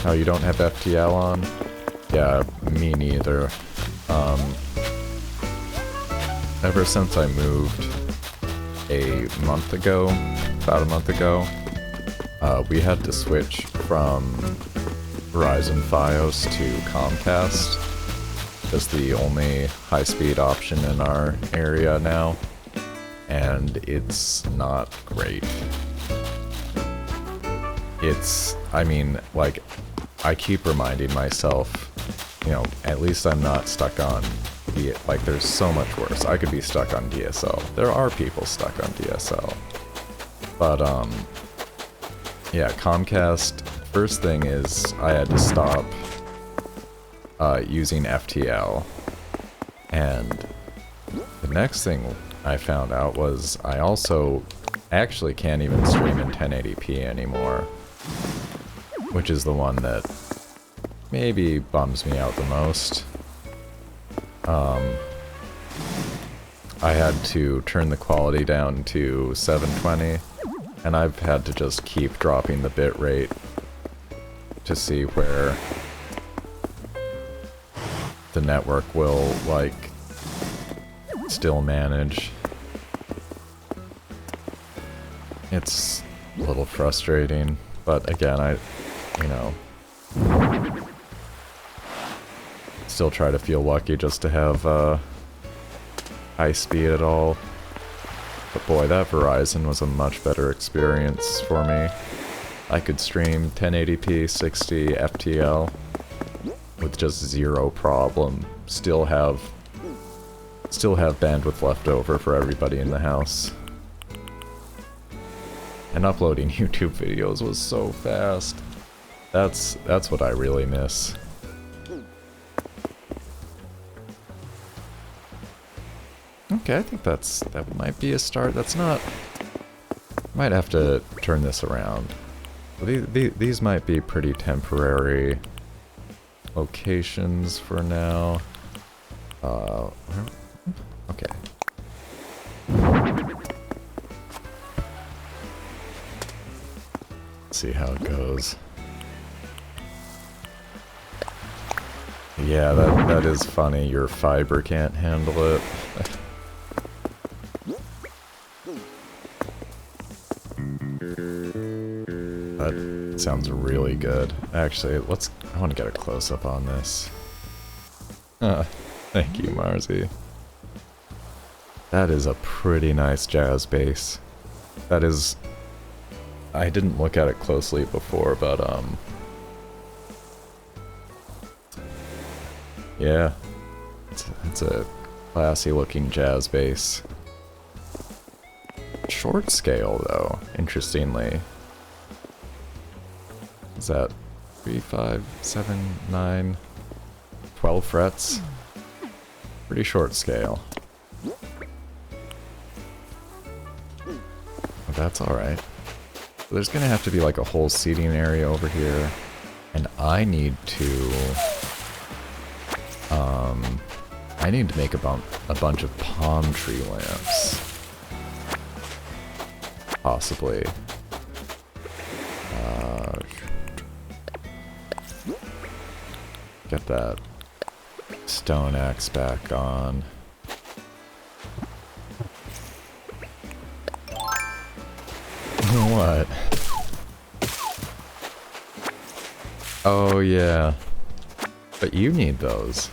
Oh, you don't have FTL on? Yeah, me neither. Ever since I moved about a month ago, we had to switch from Verizon Fios to Comcast. That's the only high-speed option in our area now, and it's not great. I mean, like, I keep reminding myself, you know, at least I'm not stuck on like, there's so much worse. I could be stuck on DSL. There are people stuck on DSL. But, yeah, Comcast, first thing is I had to stop using FTL. And the next thing I found out was I also actually can't even stream in 1080p anymore, which is the one that maybe bums me out the most. I had to turn the quality down to 720, and I've had to just keep dropping the bitrate to see where the network will, like, still manage. It's a little frustrating, but again, you know, still try to feel lucky just to have high speed at all. But boy, that Verizon was a much better experience for me. I could stream 1080p 60 FTL with just zero problem. Still have bandwidth left over for everybody in the house. And uploading YouTube videos was so fast. That's what I really miss. Okay, I think that might be a start. That's not... Might have to turn this around. These might be pretty temporary locations for now. Okay. Let's see how it goes. Yeah, that is funny. Your fiber can't handle it. That sounds really good. Actually, I want to get a close-up on this. Thank you, Marzi. That is a pretty nice jazz bass. That is... I didn't look at it closely before, but, yeah. It's a classy-looking jazz bass. Short scale, though, interestingly. Is that 3, 5, 7, 9, 12 frets? Pretty short scale. But that's alright. There's gonna have to be like a whole seating area over here. And I need to... I need to make a bunch of palm tree lamps. Possibly. Get that stone axe back on. What? Oh yeah. But you need those.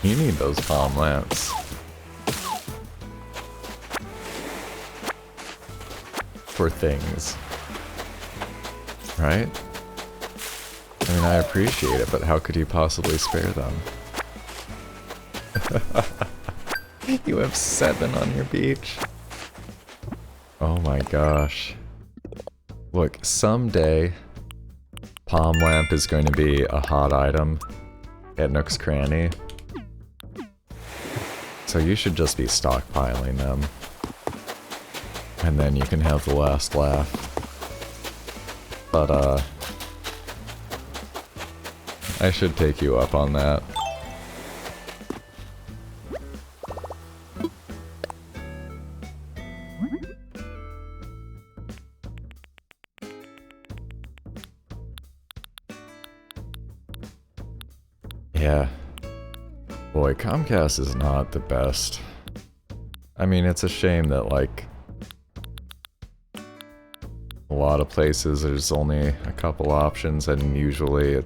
You need those palm lamps. For things. Right? I mean, I appreciate it, but how could you possibly spare them? You have 7 on your beach. Oh my gosh. Look, someday, Palm lamp is going to be a hot item at Nook's Cranny. So you should just be stockpiling them. And then you can have the last laugh. But, I should take you up on that. Yeah. Boy, Comcast is not the best. I mean, it's a shame that, like, a lot of places there's only a couple options, and usually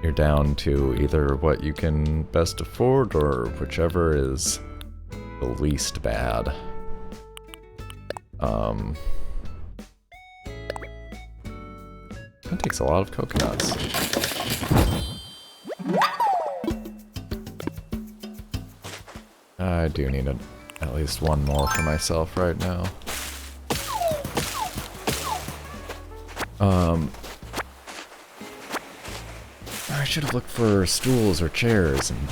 you're down to either what you can best afford or whichever is the least bad. That takes a lot of coconuts. I do need at least one more for myself right now. I should have looked for stools or chairs and...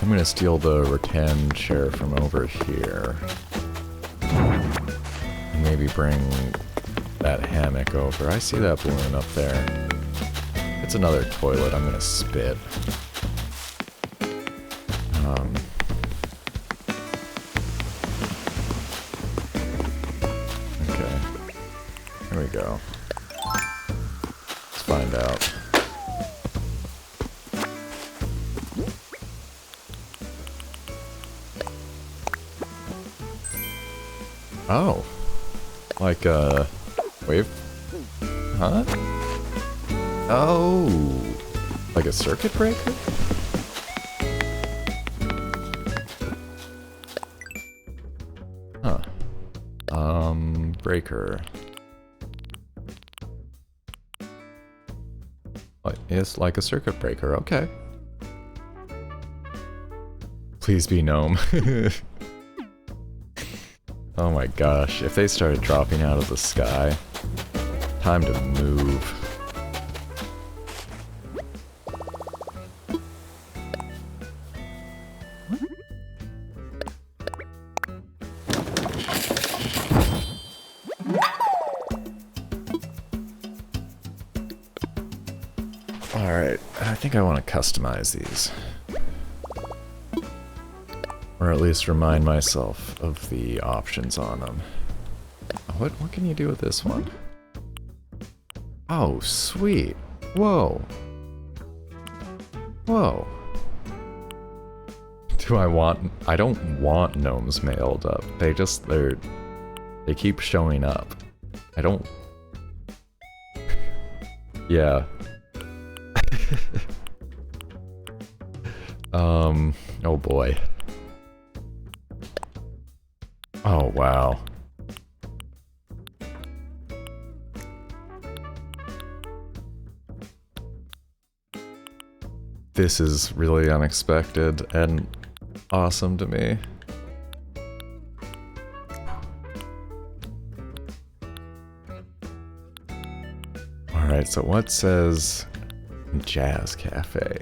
I'm gonna steal the rattan chair from over here. And maybe bring that hammock over. I see that balloon up there. It's another toilet. I'm gonna spit. Okay. Here we go. Let's find out. Oh. Like a wave? Huh? Oh. Like a circuit breaker? Huh. Breaker. It's like a circuit breaker, okay. Please be gnome. Oh my gosh, if they started dropping out of the sky, time to move. Alright, I think I want to customize these. Or at least remind myself of the options on them. What can you do with this one? Oh, sweet. Whoa. Whoa. I don't want gnomes mailed up. They keep showing up. I don't... Yeah. Oh boy. Oh, wow. This is really unexpected and awesome to me. Alright, so what says Jazz Cafe?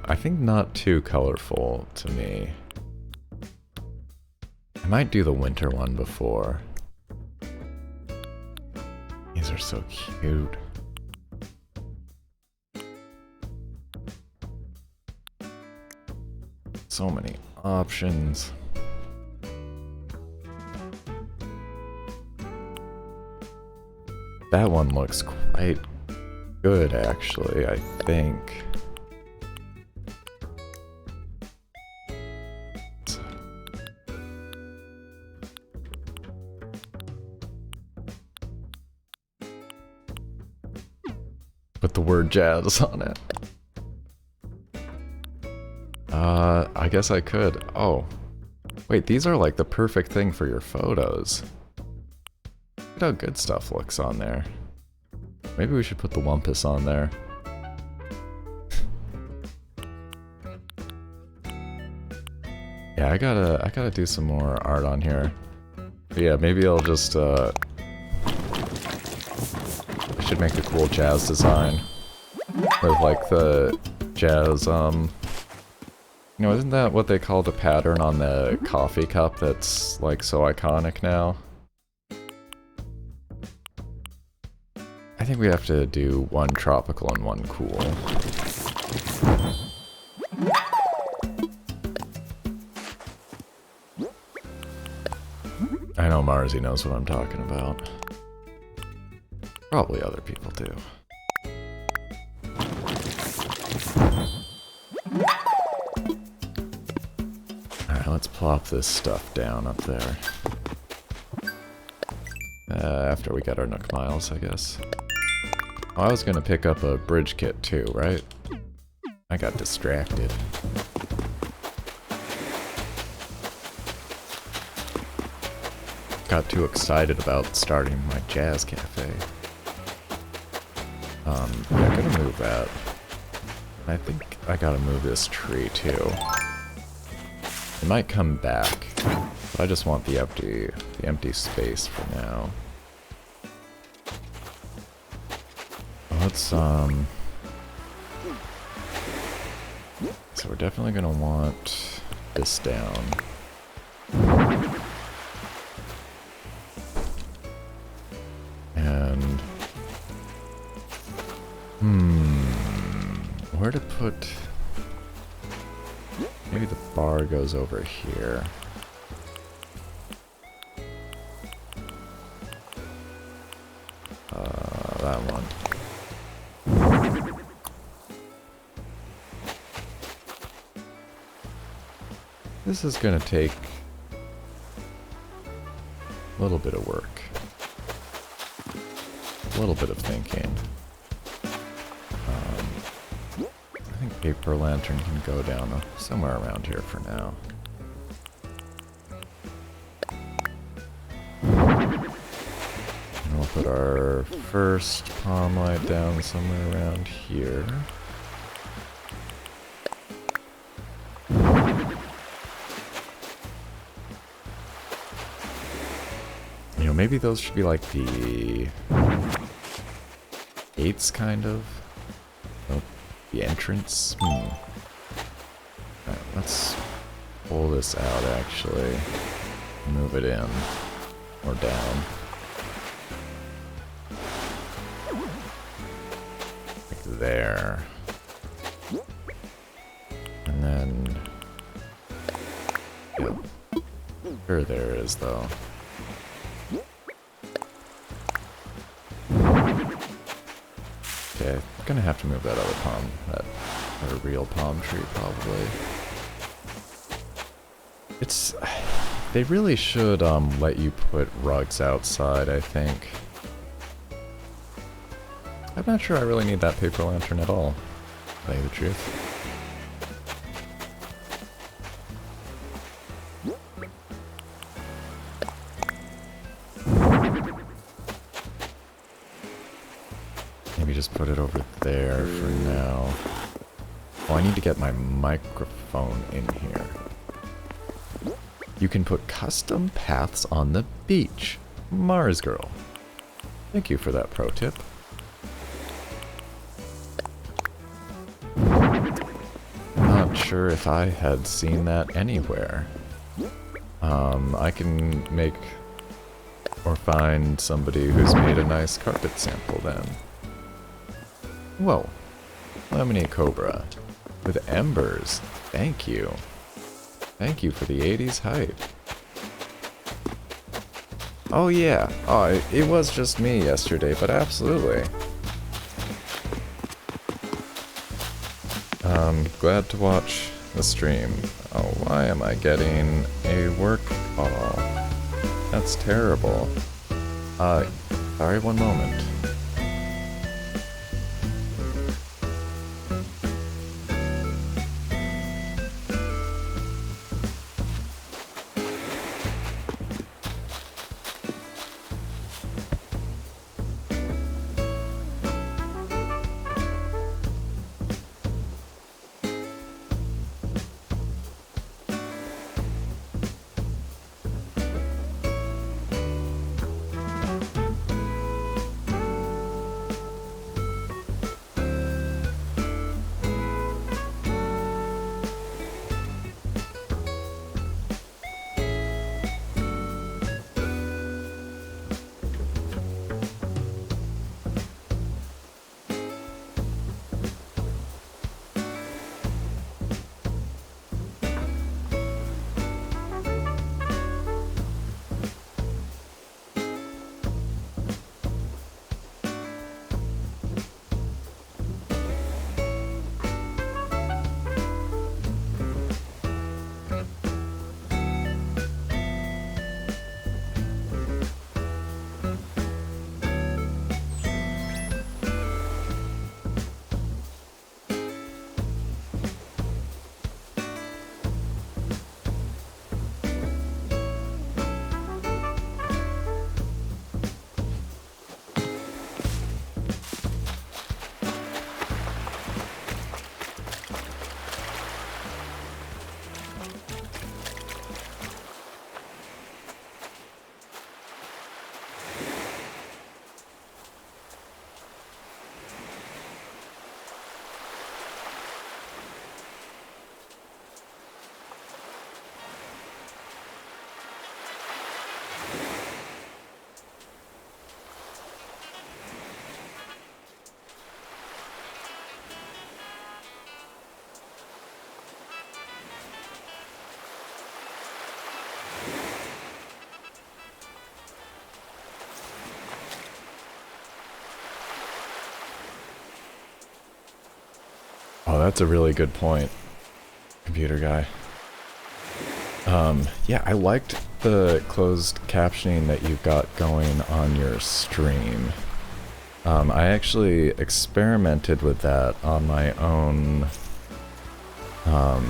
I think not too colorful to me. I might do the winter one before. These are so cute. So many options. That one looks quite good, actually, I think. Put the word jazz on it. I guess I could. Oh. Wait, these are like the perfect thing for your photos. Look at how good stuff looks on there. Maybe we should put the Wumpus on there. Yeah, I gotta do some more art on here. Yeah, maybe I'll just, I should make a cool jazz design. With, like, the jazz, you know, isn't that what they call the pattern on the coffee cup that's, like, so iconic now? I think we have to do one tropical and one cool. I know Marzi knows what I'm talking about. Probably other people do. Alright, let's plop this stuff down up there. After we get our Nook Miles, I guess. Oh, I was gonna pick up a bridge kit too, right? I got distracted. Got too excited about starting my jazz cafe. Yeah, I'm gonna move that. I think I gotta move this tree too. It might come back, but I just want the empty space for now. Let's, so we're definitely gonna want this down. And, where to put, maybe the bar goes over here. That one. This is gonna take a little bit of work. A little bit of thinking. I think paper lantern can go down somewhere around here for now. And we'll put our first palm light down somewhere around here. You know, maybe those should be like the gates, kind of. Oh, the entrance. Alright, let's pull this out, actually. Move it in. Or down. Like there. And then... Yep. Sure there is, though. Okay, I'm gonna have to move that other palm, that real palm tree, probably. It's... They really should, let you put rugs outside, I think. I'm not sure I really need that paper lantern at all, to tell you the truth. Maybe just put it over there for now. Oh, I need to get my microphone in here. You can put custom paths on the beach. Mars Girl. Thank you for that pro tip. Not sure if I had seen that anywhere. I can make or find somebody who's made a nice carpet sample then. Whoa. Lemony Cobra. With embers. Thank you. Thank you for the 80s hype. Oh yeah. Oh, it was just me yesterday, but absolutely. Glad to watch the stream. Oh, why am I getting a work call? That's terrible. Sorry, one moment. that's a really good point, computer guy. Yeah, I liked the closed captioning that you got going on your stream. I actually experimented with that on my own a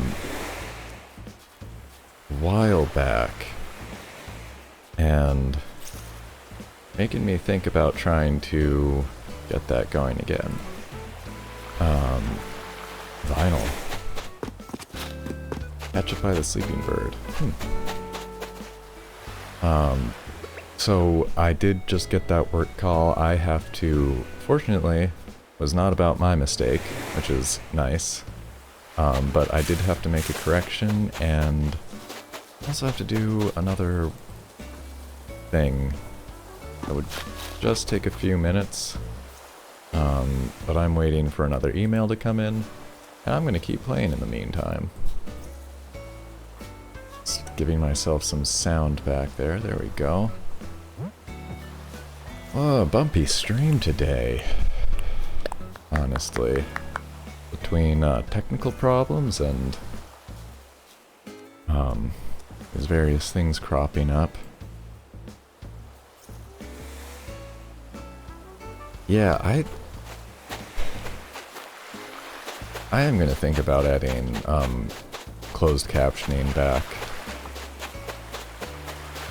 while back, and making me think about trying to get that going again. Vinyl. Catch It by the Sleeping Bird. So I did just get that work call. I have to, fortunately, was not about my mistake, which is nice. But I did have to make a correction, and also have to do another thing that would just take a few minutes. But I'm waiting for another email to come in, and I'm going to keep playing in the meantime. Just giving myself some sound back there. There we go. Oh, bumpy stream today. Honestly. Between technical problems and there's various things cropping up. Yeah, I am gonna think about adding closed captioning back.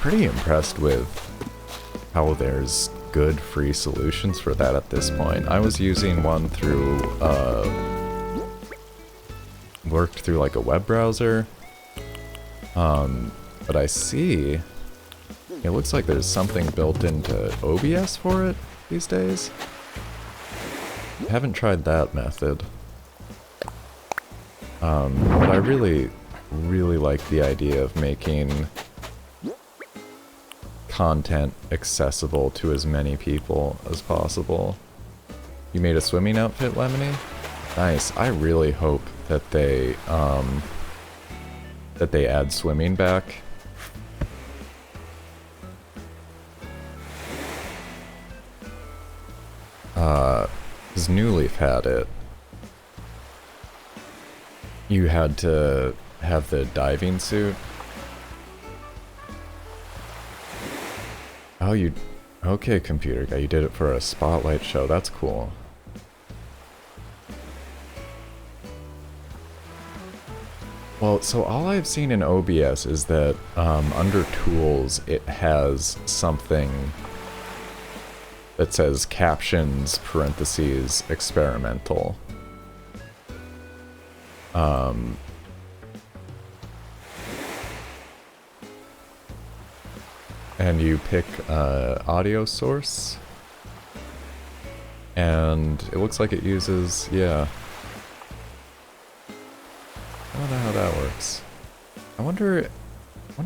Pretty impressed with how there's good free solutions for that at this point. I was using one through worked through like a web browser, but I see it looks like there's something built into OBS for it these days. I haven't tried that method, but I really like the idea of making content accessible to as many people as possible. You made a swimming outfit, Lemony? Nice. I really hope that they add swimming back. Because New Leaf had it. You had to have the diving suit. Oh, you... Okay, computer guy, you did it for a spotlight show. That's cool. Well, so all I've seen in OBS is that under Tools, it has something that says captions, parentheses, experimental. And you pick audio source, and it looks like it uses, yeah. I don't know how that works. I wonder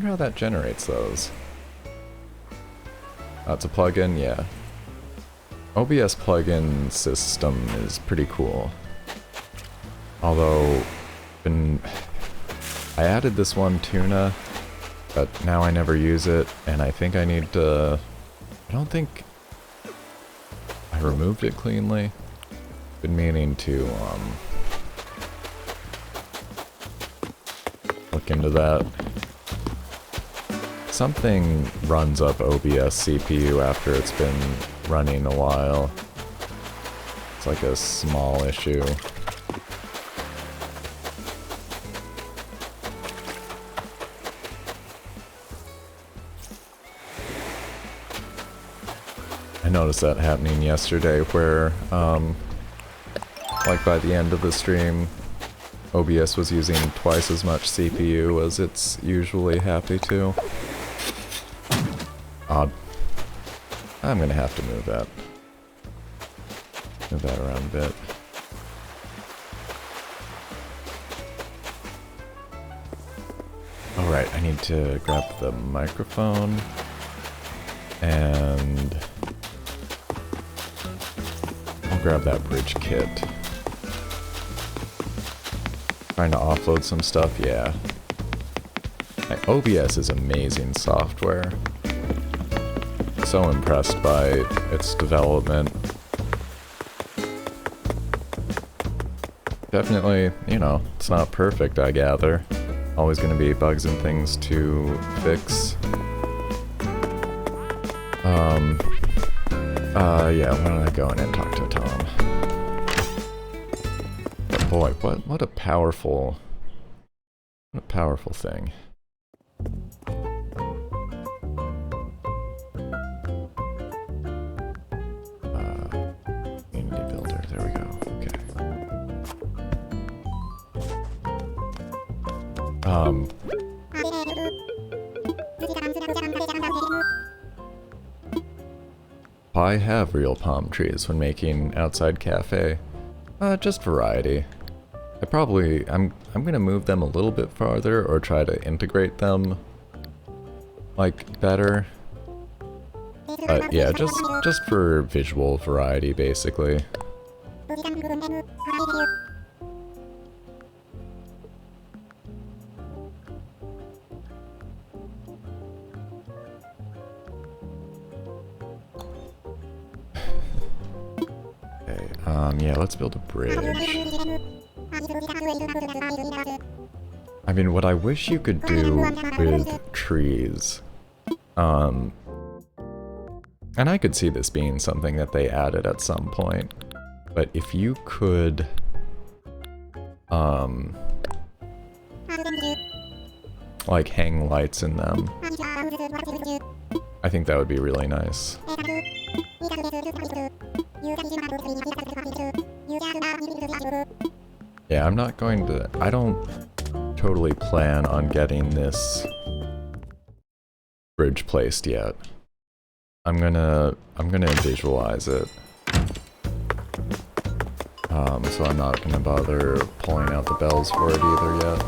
how that generates those. It's a plugin, yeah. OBS plugin system is pretty cool. Although, I added this one, Tuna, but now I never use it, and I think I need to... I don't think I removed it cleanly. Been meaning to, look into that. Something runs up OBS CPU after it's been running a while. It's like a small issue. I noticed that happening yesterday where, like by the end of the stream, OBS was using twice as much CPU as it's usually happy to. Odd. I'm gonna have to move that. Move that around a bit. Alright, I need to grab the microphone. And... I'll grab that bridge kit. Trying to offload some stuff, yeah. OBS is amazing software. So impressed by its development. definitely, you know, it's not perfect, I gather. Always gonna be bugs and things to fix. Yeah, why don't I go in and talk to Tom? But boy, what a powerful thing. Community builder, there we go, okay. I have real palm trees when making outside cafe. Just variety. I'm gonna move them a little bit farther or try to integrate them like better. But yeah, just for visual variety basically. Okay, yeah, let's build a bridge. I mean, what I wish you could do with trees, and I could see this being something that they added at some point, but if you could, like hang lights in them, I think that would be really nice. Yeah, I'm not going to... I don't totally plan on getting this bridge placed yet. I'm gonna visualize it. So I'm not gonna bother pulling out the bells for it either yet.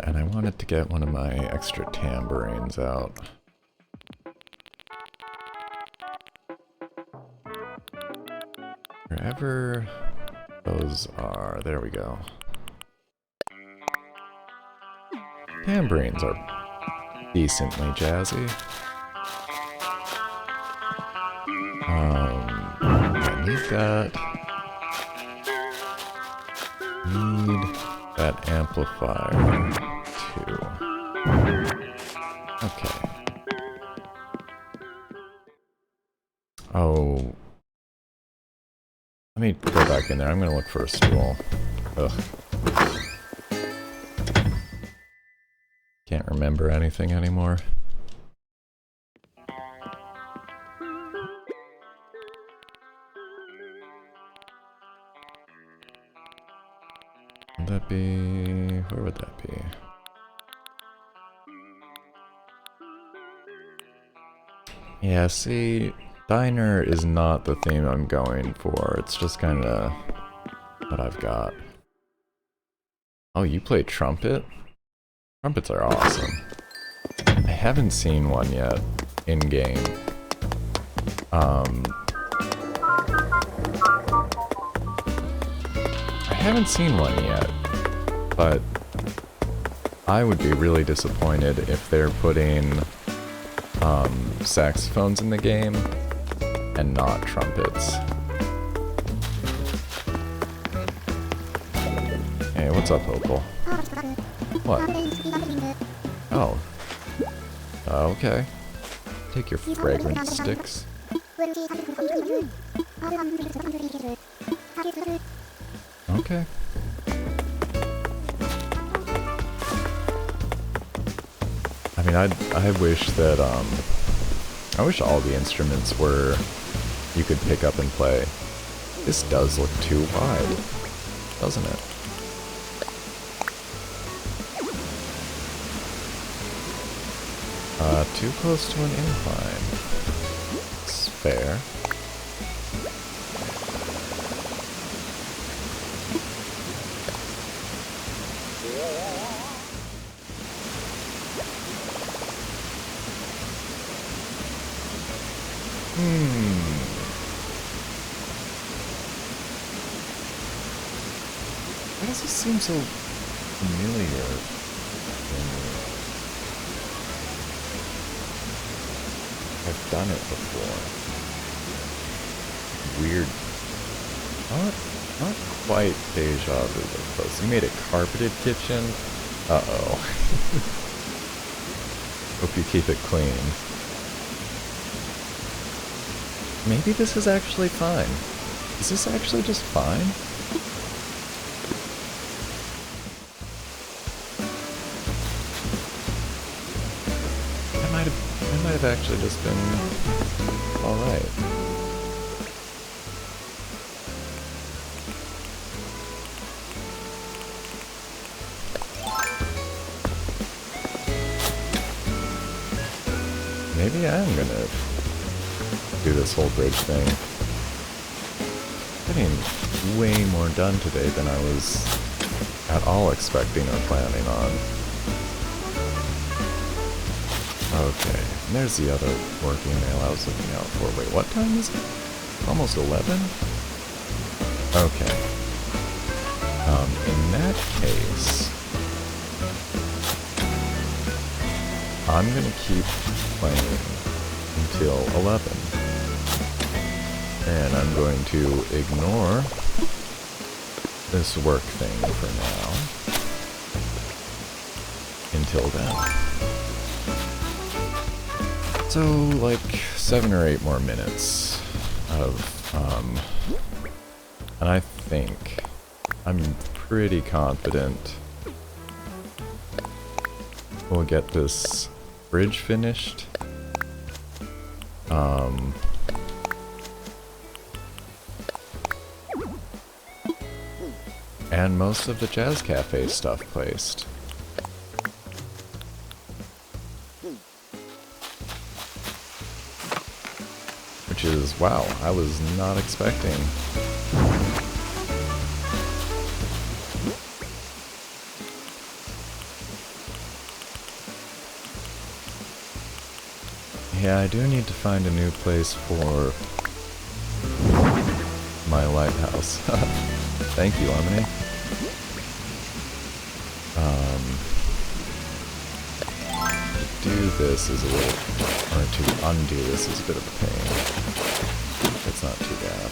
And I wanted to get one of my extra tambourines out. Wherever those are, there we go. Tambourines are decently jazzy. I need that. Need that amplifier too. Okay. Oh. Let me go back in there. I'm gonna look for a stool. Ugh. Can't remember anything anymore. Would that be... where would that be? Yeah, see, diner is not the theme I'm going for. It's just kinda what I've got. Oh, you play trumpet? Trumpets are awesome. I haven't seen one yet in-game. I haven't seen one yet, but I would be really disappointed if they're putting saxophones in the game and not trumpets. Hey, what's up, Opal? What? Oh. Okay. Take your fragrance sticks. Okay. I mean, I wish that, I wish all the instruments were, you could pick up and play. This does look too wide, doesn't it? Too close to an incline. It's fair. Why does this seem so familiar? I've done it before. Weird. Not quite deja vu, but close. You made a carpeted kitchen? Uh-oh. Hope you keep it clean. Maybe this is actually fine. Is this actually just fine? It might have actually just been alright. Maybe I am gonna do this whole bridge thing. Getting way more done today than I was at all expecting or planning on. Okay, and there's the other work email I was looking out for. Wait, what time is it? Almost 11? Okay. In that case, I'm gonna keep playing until 11. And I'm going to ignore this work thing for now. Until then. So, like, 7 or 8 more minutes of, and I think I'm pretty confident we'll get this bridge finished. And most of the Jazz Cafe stuff placed. Which is, wow, I was not expecting. Yeah, I do need to find a new place for my lighthouse. Thank you, Lemony. To do this is a little, or to undo this is a bit of a pain. It's not too bad.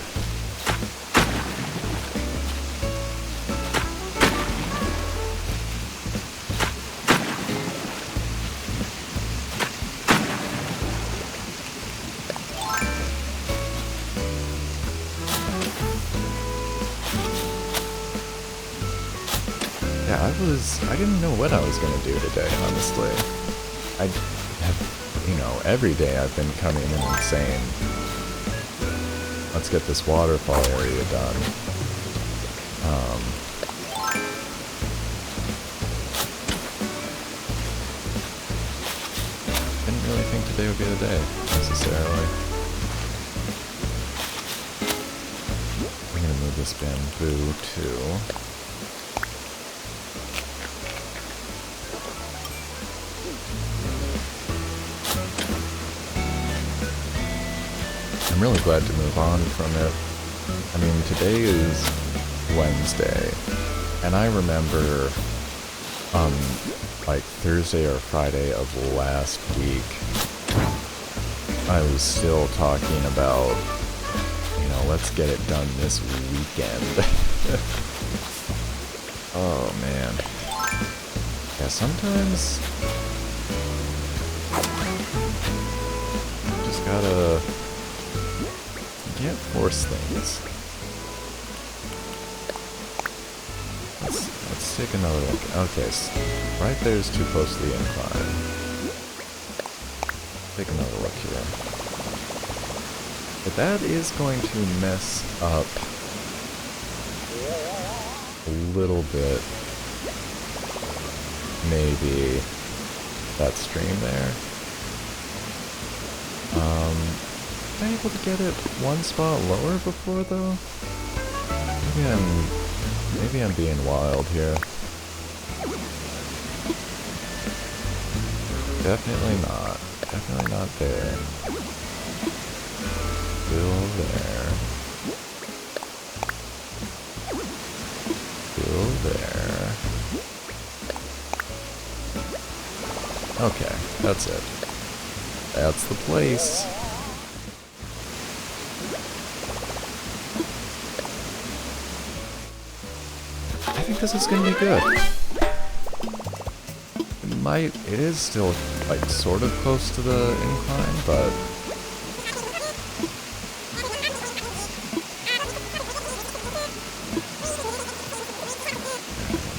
I didn't know what I was going to do today, honestly. I have, you know, every day I've been coming in insane. Let's get this waterfall area done. Didn't really think today would be the day, necessarily. I'm going to move this bamboo, too. I'm really glad to move on from it. I mean, today is Wednesday, and I remember like Thursday or Friday of last week, I was still talking about, you know, let's get it done this weekend. Oh man. Yeah, sometimes you just gotta, you can't force things. Let's take another look. Okay, so right there's too close to the incline. Take another look here. But that is going to mess up a little bit, maybe, that stream there. Am I able to get it one spot lower before, though? Maybe I'm being wild here. Definitely not. Definitely not there. Still there. Still there. Okay, that's it. That's the place. I think this is gonna be good. It is still, like, sort of close to the incline, but...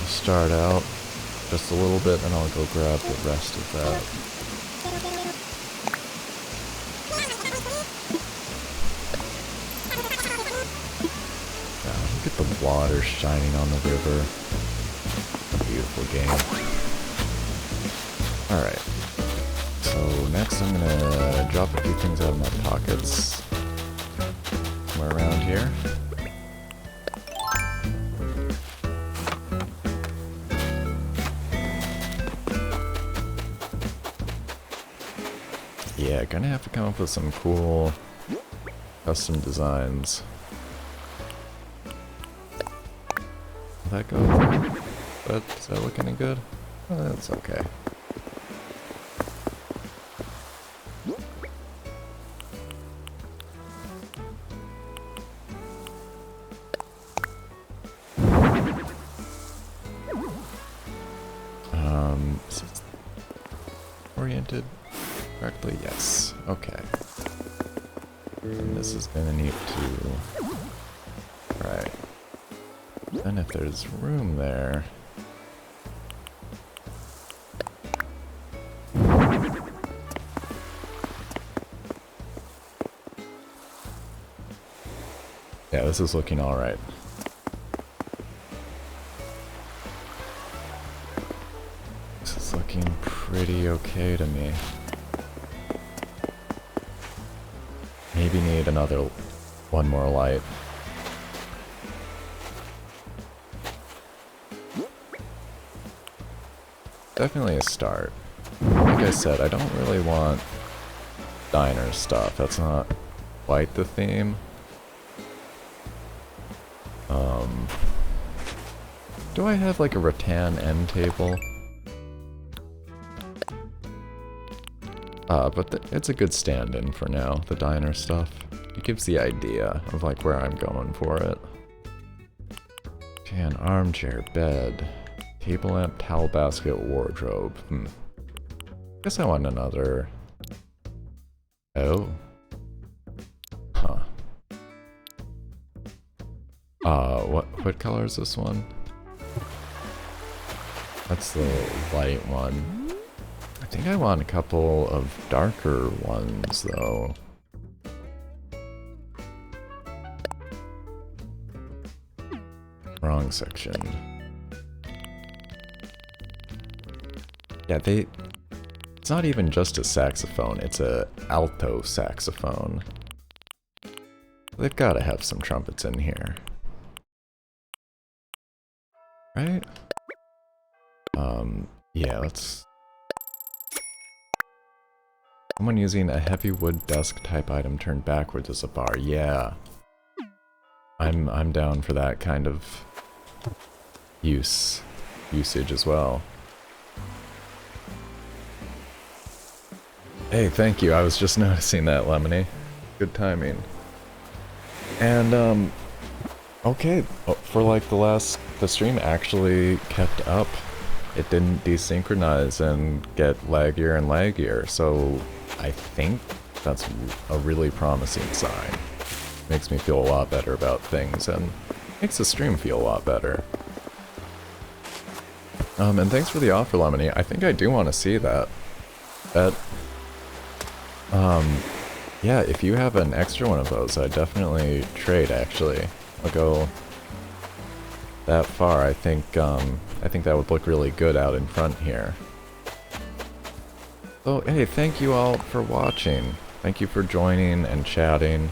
start out just a little bit, and I'll go grab the rest of that. Look at the water shining on the river. Beautiful game. Alright. So next I'm gonna drop a few things out of my pockets. Somewhere around here. Yeah, gonna have to come up with some cool custom designs. Will that go there? But is that look any good? That's okay. Is it oriented correctly? Yes. Okay. And this is gonna need to... right. Then if there's room there... yeah, this is looking alright. This is looking pretty okay to me. Maybe need one more light. Definitely a start. Like I said, I don't really want diner stuff. That's not quite the theme. Do I have like a rattan end table? But it's a good stand-in for now, the diner stuff. It gives the idea of like where I'm going for it. Okay, an armchair, bed, table lamp, towel basket, wardrobe. Guess I want another... oh. Huh. What color is this one? That's the light one. I think I want a couple of darker ones, though. Wrong section. Yeah, it's not even just a saxophone, it's a alto saxophone. They've got to have some trumpets in here. Right? Yeah, let's... someone using a heavy wood desk type item turned backwards as a bar. Yeah. I'm down for that kind of usage as well. Hey, thank you. I was just noticing that, Lemony. Good timing. And okay, for like the stream actually kept up. It didn't desynchronize and get laggier and laggier, so I think that's a really promising sign. Makes me feel a lot better about things, and makes the stream feel a lot better. And thanks for the offer, Lemony. I think I do want to see that. Yeah, if you have an extra one of those, I'd definitely trade, actually. I'll go that far. I think that would look really good out in front here. So, hey, thank you all for watching. Thank you for joining and chatting.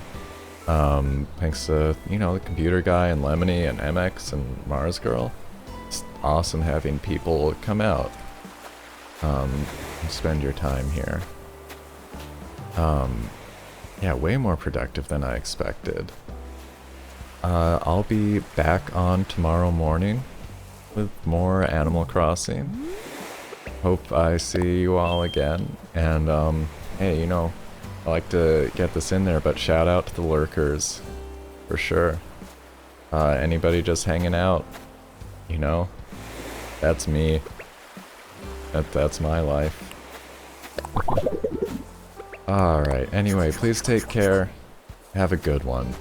Thanks to, you know, the computer guy and Lemony and MX and Mars Girl. It's awesome having people come out and spend your time here. Yeah, way more productive than I expected. I'll be back on tomorrow morning with more Animal Crossing. Hope I see you all again. And, hey, you know, I like to get this in there, but shout out to the lurkers. For sure. Anybody just hanging out, you know? That's me. That's my life. Alright, anyway, please take care. Have a good one.